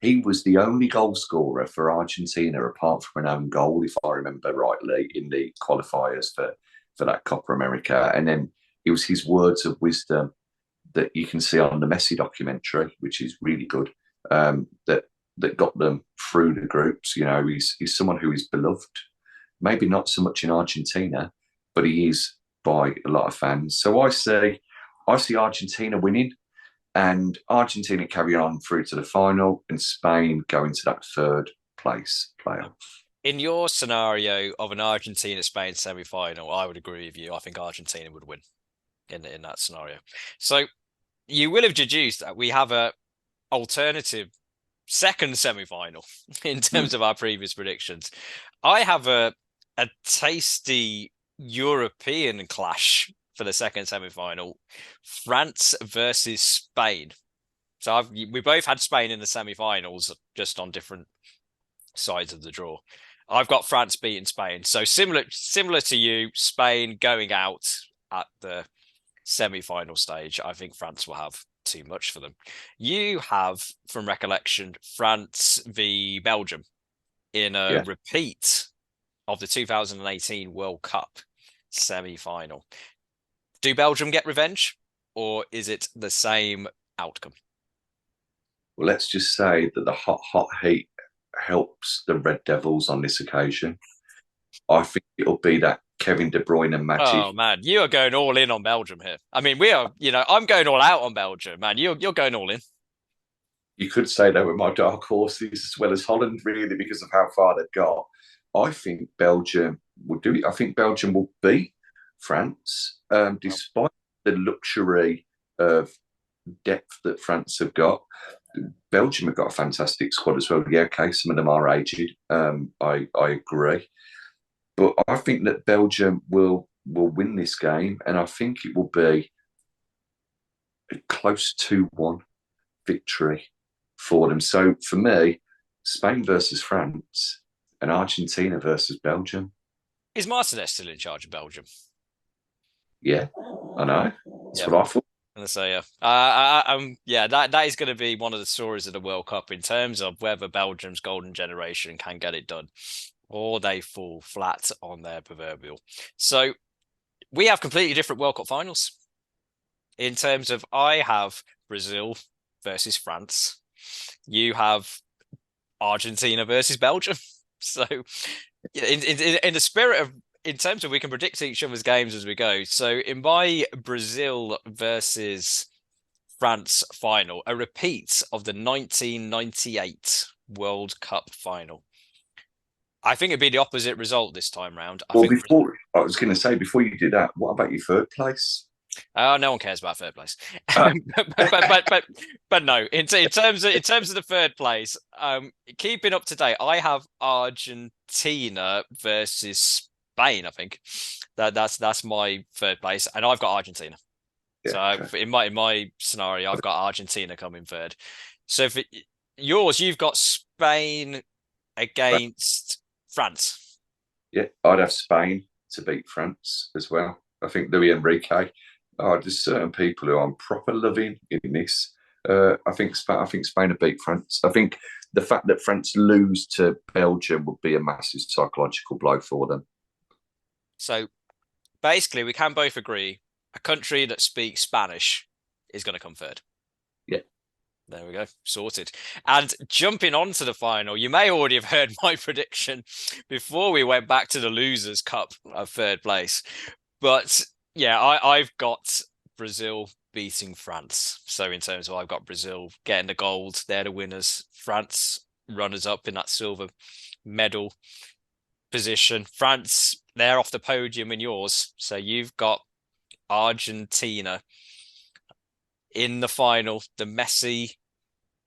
Speaker 1: He was the only goal scorer for Argentina apart from an own goal, if I remember rightly, in the qualifiers for that Copa America. And then it was his words of wisdom that you can see on the Messi documentary, which is really good, that got them through the groups. He's someone who is beloved, maybe not so much in Argentina, but he is by a lot of fans. So I see Argentina winning and Argentina carrying on through to the final and Spain going to that third place playoff.
Speaker 2: In your scenario of an Argentina-Spain semi-final, I would agree with you. I think Argentina would win in that scenario. So you will have deduced that we have a alternative second semi-final in terms of our previous predictions. I have a tasty European clash for the second semi-final, France versus Spain. So we both had Spain in the semi-finals, just on different sides of the draw. I've got France beating Spain. So similar to you, Spain going out at the semi-final stage. I think France will have too much for them. You have, from recollection, France v Belgium in a repeat of the 2018 World Cup semi-final. Do Belgium get revenge? or is it the same outcome?
Speaker 1: Well, let's just say that the hot heat helps the Red Devils on this occasion. I think it'll be that Kevin De Bruyne magic.
Speaker 2: Oh man, you are going all in on Belgium here. I mean, we are, I'm going all out on Belgium, man. You're going all in.
Speaker 1: You could say they were my dark horses as well as Holland, really, because of how far they've got. I think Belgium will do it. I think Belgium will beat France, despite the luxury of depth that France have got. Belgium have got a fantastic squad as well. Yeah, okay, some of them are aged. I agree, but I think that Belgium will win this game, and I think it will be a close 2-1 victory for them. So for me, Spain versus France and Argentina versus Belgium.
Speaker 2: Is Martinez still in charge of Belgium?
Speaker 1: Yeah, I know. That's
Speaker 2: Yeah.
Speaker 1: what I thought.
Speaker 2: And so yeah, that is going to be one of the stories of the World Cup in terms of whether Belgium's golden generation can get it done, or they fall flat on their proverbial. So we have completely different World Cup finals. In terms of, I have Brazil versus France. You have Argentina versus Belgium. So in the spirit of, in terms of, we can predict each other's games as we go. So in my Brazil versus France final, a repeat of the 1998 World Cup final. I think it'd be the opposite result this time round.
Speaker 1: Well, before I was going to say, before you do that, what about your third place?
Speaker 2: No one cares about third place.
Speaker 1: Uh,
Speaker 2: but no. In terms of the third place, keeping up to date, I have Argentina versus Spain. I think that's my third place, and I've got Argentina.
Speaker 1: yeah,
Speaker 2: So
Speaker 1: okay.
Speaker 2: in my scenario, I've got Argentina coming third. So for yours, you've got Spain against France.
Speaker 1: Yeah, I'd have Spain to beat France as well. I think Louis Enrique. Oh, there's certain people who I'm proper loving in this. I think Spain would beat France. I think the fact that France lose to Belgium would be a massive psychological blow for them.
Speaker 2: So basically, we can both agree a country that speaks Spanish is going to come third.
Speaker 1: Yeah.
Speaker 2: There we go, sorted. And jumping on to the final, you may already have heard my prediction before we went back to the Losers' Cup of third place. But yeah, I've got Brazil beating France. So in terms of, I've got Brazil getting the gold, they're the winners. France runners up in that silver medal position. France, they're off the podium in yours. So you've got Argentina in the final. The Messi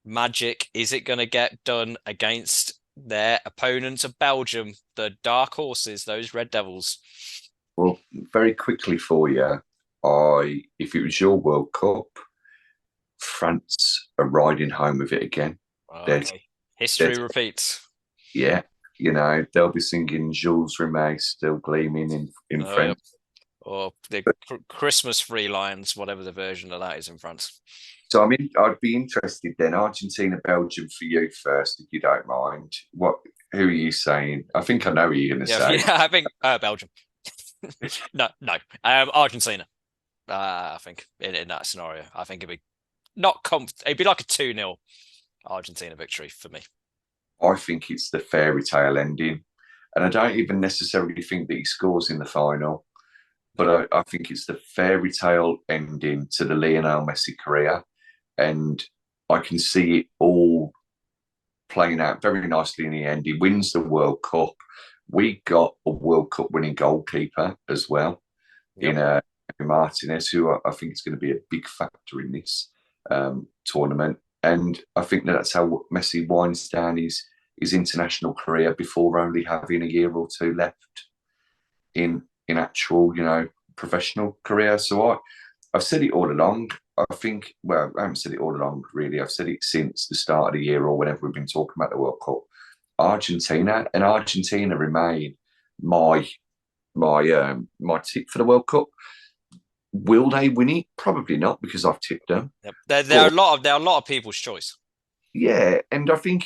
Speaker 2: magic, is it going to get done against their opponents of Belgium, the dark horses, those Red Devils?
Speaker 1: Well, very quickly for you, if it was your World Cup, France are riding home with it again.
Speaker 2: Okay. History repeats.
Speaker 1: Yeah, they'll be singing Jules Rimet still gleaming in French.
Speaker 2: Yep. Or the Christmas Free Lions, whatever the version of that is in France.
Speaker 1: So I'd be interested then. Argentina, Belgium for you first, if you don't mind. Who are you saying? I think I know who you're going to say.
Speaker 2: Yeah, I think Belgium. No. Argentina. I think in that scenario, I think it'd be it'd be like a 2-0 Argentina victory for me.
Speaker 1: I think it's the fairy tale ending. And I don't even necessarily think that he scores in the final, but I think it's the fairy tale ending to the Lionel Messi career. And I can see it all playing out very nicely in the end. He wins the World Cup. We got a World Cup winning goalkeeper as well, in Martinez, who I think is going to be a big factor in this tournament. And I think that's how Messi winds down his international career before only having a year or two left in actual, professional career. So I've said it all along. I think, well, I haven't said it all along, really. I've said it since the start of the year or whenever we've been talking about the World Cup. Argentina remain my tip for the World Cup. Will they win it? Probably not, because I've tipped them.
Speaker 2: Yep. There are a lot of people's choice.
Speaker 1: Yeah, and I think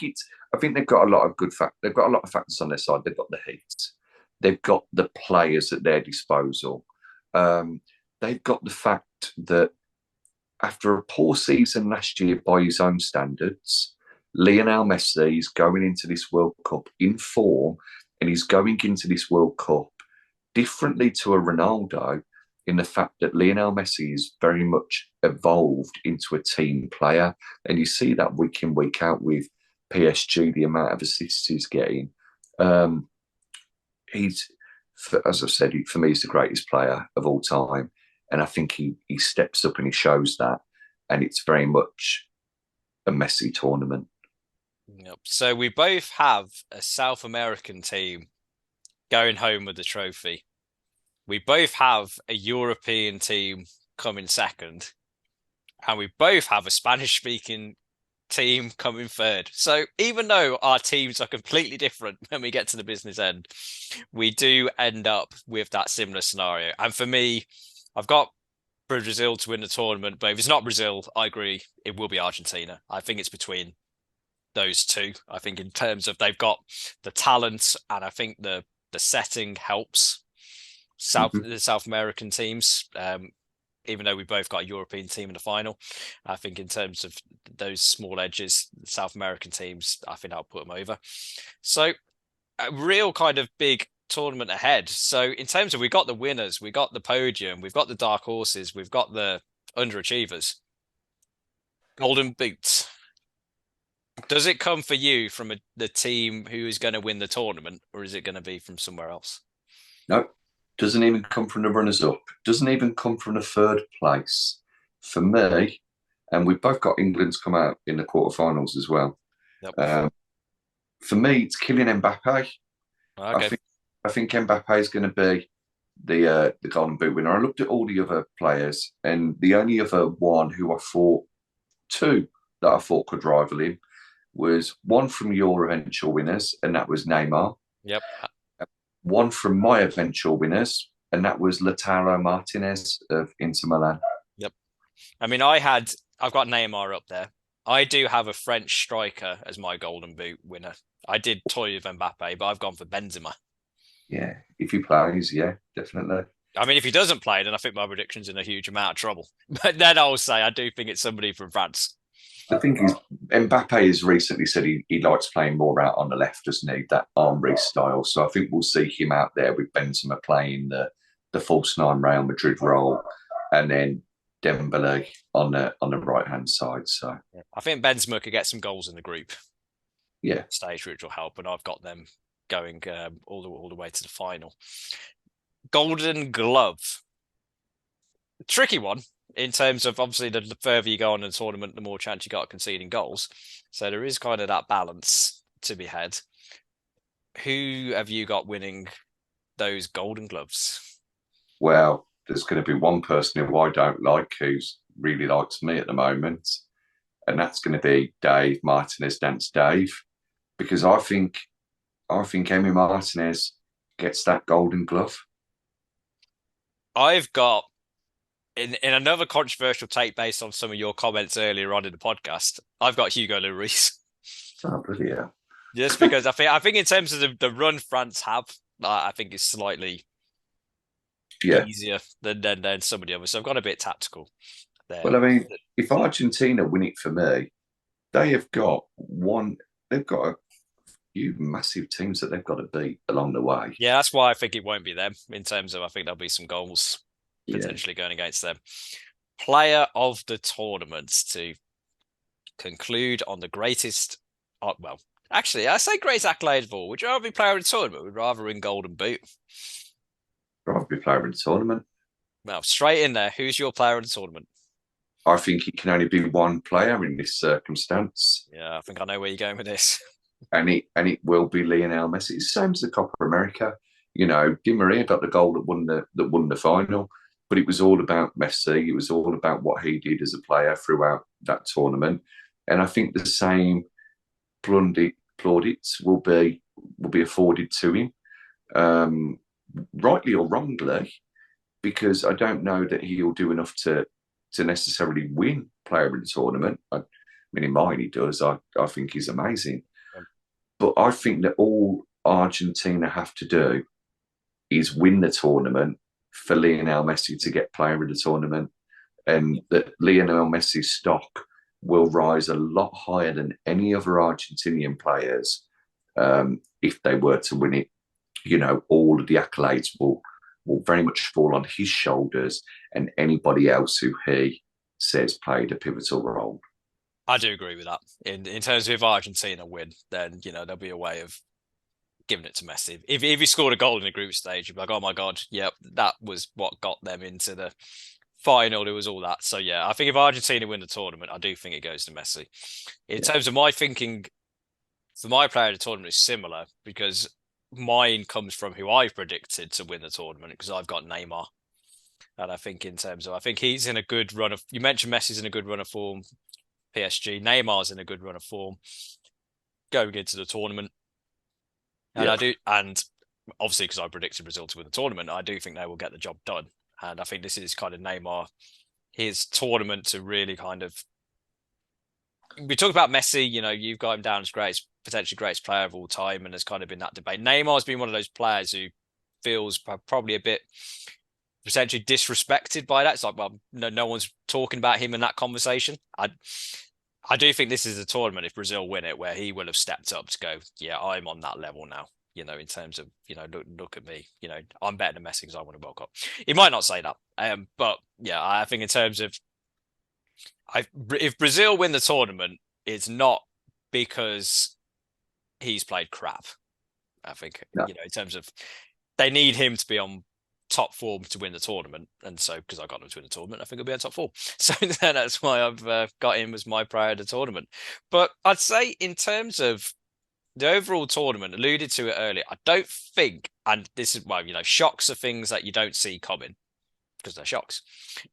Speaker 1: they've got a lot of they've got a lot of factors on their side. They've got the heat, they've got the players at their disposal. They've got the fact that after a poor season last year by his own standards, Lionel Messi is going into this World Cup in form, and he's going into this World Cup differently to a Ronaldo in the fact that Lionel Messi is very much evolved into a team player. And you see that week in, week out with PSG, the amount of assists he's getting. He's, as I said, for me, he's the greatest player of all time. And I think he steps up and he shows that. And it's very much a Messi tournament.
Speaker 2: Yep. So we both have a South American team going home with the trophy. We both have a European team coming second. And we both have a Spanish-speaking team coming third. So even though our teams are completely different when we get to the business end, we do end up with that similar scenario. And for me, I've got Brazil to win the tournament, but if it's not Brazil, I agree, it will be Argentina. I think it's between those two. I think in terms of they've got the talent, and I think the setting helps the South American teams. Even though we both got a European team in the final, I think in terms of those small edges, the South American teams, I think I'll put them over. So a real kind of big tournament ahead. So in terms of, we got the winners, we got the podium, we've got the dark horses, we've got the underachievers. Golden boots. Does it come for you from the team who is going to win the tournament, or is it going to be from somewhere else?
Speaker 1: No, doesn't even come from the runners-up. Doesn't even come from the third place. For me, and we've both got England's come out in the quarterfinals as well.
Speaker 2: Yep.
Speaker 1: For me, it's Kylian Mbappe.
Speaker 2: Okay.
Speaker 1: I think Mbappe is going to be the Golden Boot winner. I looked at all the other players, and the only other one who I thought, two that I thought could rival him, was one from your eventual winners, and that was Neymar.
Speaker 2: Yep.
Speaker 1: One from my eventual winners, and that was Lautaro Martinez of Inter Milan.
Speaker 2: Yep. I mean, I've got Neymar up there. I do have a French striker as my Golden Boot winner. I did toy with Mbappe, but I've gone for Benzema.
Speaker 1: Yeah, if he plays, yeah, definitely.
Speaker 2: I mean, if he doesn't play, then I think my prediction's in a huge amount of trouble. But then I'll say I do think it's somebody from France.
Speaker 1: The thing is, Mbappe has recently said he likes playing more out on the left, doesn't he? That Henry style. So I think we'll see him out there with Benzema playing the false nine Real Madrid role, and then Dembele on the right hand side. So
Speaker 2: I think Benzema could get some goals in the group.
Speaker 1: Yeah,
Speaker 2: stage, which will help, and I've got them going all the way to the final. Golden Glove, tricky one in terms of, obviously, the further you go on in the tournament, the more chance you got of conceding goals. So there is kind of that balance to be had. Who have you got winning those Golden Gloves?
Speaker 1: Well, there's going to be one person who I don't like, who's really likes me at the moment, and that's going to be Dave Martinez, Dance Dave, because I think Emi Martinez gets that Golden Glove.
Speaker 2: I've got, in another controversial take based on some of your comments earlier on in the podcast, I've got Hugo Lloris.
Speaker 1: Oh, bloody hell.
Speaker 2: Just because I think in terms of the run France have, I think it's slightly easier than some of the others. So I've got a bit tactical there.
Speaker 1: Well, I mean, if Argentina win it for me, they've got a few massive teams that they've got to beat along the way.
Speaker 2: Yeah, that's why I think it won't be them, in terms of, I think there'll be some goals potentially going against them. Player of the tournament, to conclude on the greatest, well, actually, I say greatest accolade of all. Would you rather be player of the tournament? Would you rather win Golden Boot?
Speaker 1: I'd rather be player of the tournament.
Speaker 2: Well, straight in there. Who's your player of the tournament?
Speaker 1: I think it can only be one player in this circumstance.
Speaker 2: Yeah, I think I know where you're going with this.
Speaker 1: And it will be Lionel Messi. It's the same as the Copa America. You know, Di Maria got the goal that won the final, but it was all about Messi. It was all about what he did as a player throughout that tournament. And I think the same plaudits will be afforded to him, rightly or wrongly, because I don't know that he'll do enough to necessarily win player of the tournament. I mean, in mine he does. I think he's amazing. But I think that all Argentina have to do is win the tournament for Lionel Messi to get player of the tournament. and that Lionel Messi's stock will rise a lot higher than any other Argentinian players if they were to win it. You know, all of the accolades will very much fall on his shoulders and anybody else who he says played a pivotal role.
Speaker 2: I do agree with that. In terms of if Argentina win, then there'll be a way of giving it to Messi. If he scored a goal in the group stage, you'd be like, oh my God, yep, that was what got them into the final. There was all that. So yeah, I think if Argentina win the tournament, I do think it goes to Messi. In terms of my thinking for my player of the tournament is similar because mine comes from who I predicted to win the tournament because I've got Neymar. And I think I think he's in a good run of, you mentioned Messi's in a good run of form, PSG. Neymar's in a good run of form going into the tournament. And and obviously because I predicted Brazil to win the tournament, I do think they will get the job done. And I think this is kind of Neymar, his tournament to really kind of. We talk about Messi, you've got him down as potentially greatest player of all time, and there's kind of been that debate. Neymar's been one of those players who feels probably a bit potentially disrespected by that. It's like, well, no one's talking about him in that conversation. I do think this is a tournament, if Brazil win it, where he will have stepped up to go, yeah, I'm on that level now, in terms of, look at me, I'm better than Messi because I won a World Cup. He might not say that. But yeah, I think in terms of, if Brazil win the tournament, it's not because he's played crap. I think, in terms of, they need him to be on top form to win the tournament, and so because I got him to win the tournament, I think he'll be on top form. So that's why I've got him as my player of the tournament. But I'd say in terms of the overall tournament, alluded to it earlier, I don't think, and this is shocks are things that you don't see coming because they're shocks.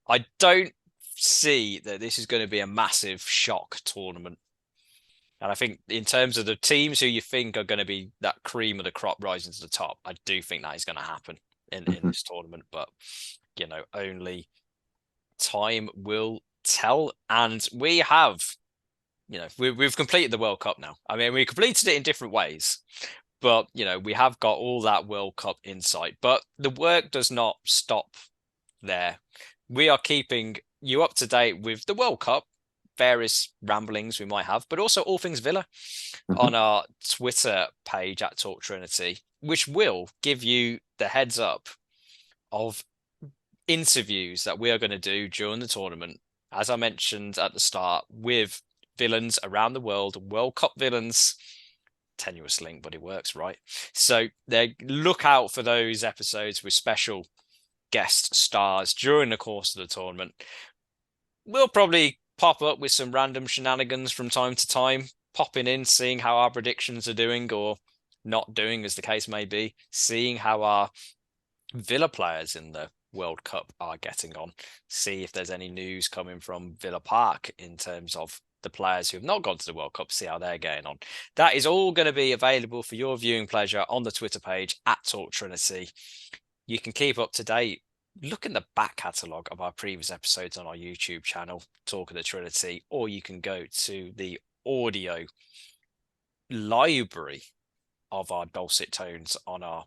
Speaker 2: I don't see that this is going to be a massive shock tournament. And I think in terms of the teams who you think are going to be that cream of the crop rising to the top, I do think that is going to happen in this tournament. But, only time will tell. And we have, we've completed the World Cup now. I mean, we completed it in different ways. But, we have got all that World Cup insight. But the work does not stop there. We are keeping you up to date with the World Cup, various ramblings we might have, but also all things Villa on our Twitter page at Talk Trinity, which will give you the heads up of interviews that we are going to do during the tournament, as I mentioned at the start, with villains around the world, World Cup villains. Tenuous link, but it works, right? So look out for those episodes with special guest stars during the course of the tournament. We'll probably pop up with some random shenanigans from time to time, popping in, seeing how our predictions are doing or not doing, as the case may be, seeing how our Villa players in the World Cup are getting on, see if there's any news coming from Villa Park in terms of the players who have not gone to the World Cup, see how they're getting on. That is all going to be available for your viewing pleasure on the Twitter page at Talk Trinity. You can keep up to date. Look in the back catalogue of our previous episodes on our YouTube channel, Talk of the Trinity, or you can go to the audio library of our dulcet tones on our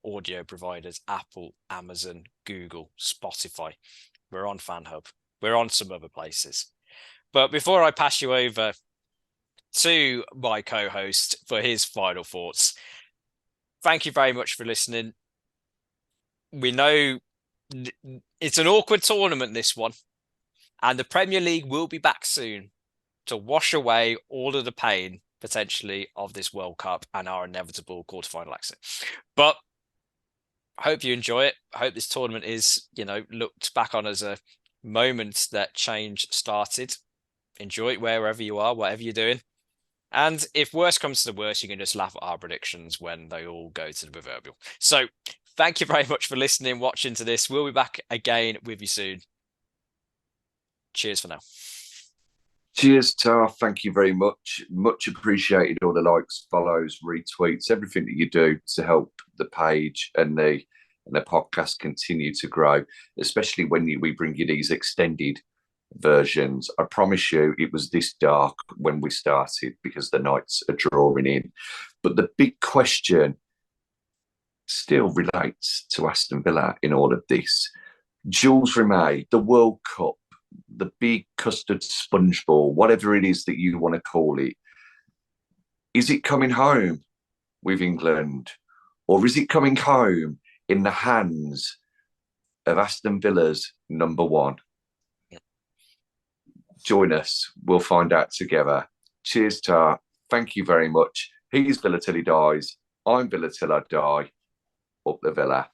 Speaker 2: audio providers, Apple, Amazon, Google, Spotify. We're on FanHub. We're on some other places. But before I pass you over to my co-host for his final thoughts, thank you very much for listening. We know it's an awkward tournament, this one, and the Premier League will be back soon to wash away all of the pain, potentially, of this World Cup and our inevitable quarterfinal exit. But I hope you enjoy it. I hope this tournament is, looked back on as a moment that change started. Enjoy it wherever you are, whatever you're doing. And if worse comes to the worst, you can just laugh at our predictions when they all go to the proverbial. So thank you very much for listening, watching to this. We'll be back again with you soon. Cheers for now.
Speaker 1: Cheers, Tar. Thank you very much. Much appreciated. All the likes, follows, retweets, everything that you do to help the page and the podcast continue to grow, especially when we bring you these extended versions. I promise you it was this dark when we started because the nights are drawing in. But the big question still relates to Aston Villa in all of this. Jules Rimet, the World Cup, the big custard sponge ball, whatever it is that you want to call it, is it coming home with England, or is it coming home in the hands of Aston Villa's number one? Join us. We'll find out together. Cheers, Tar. Thank you very much. He's Villa till he dies. I'm Villa till I die. Up the Villa.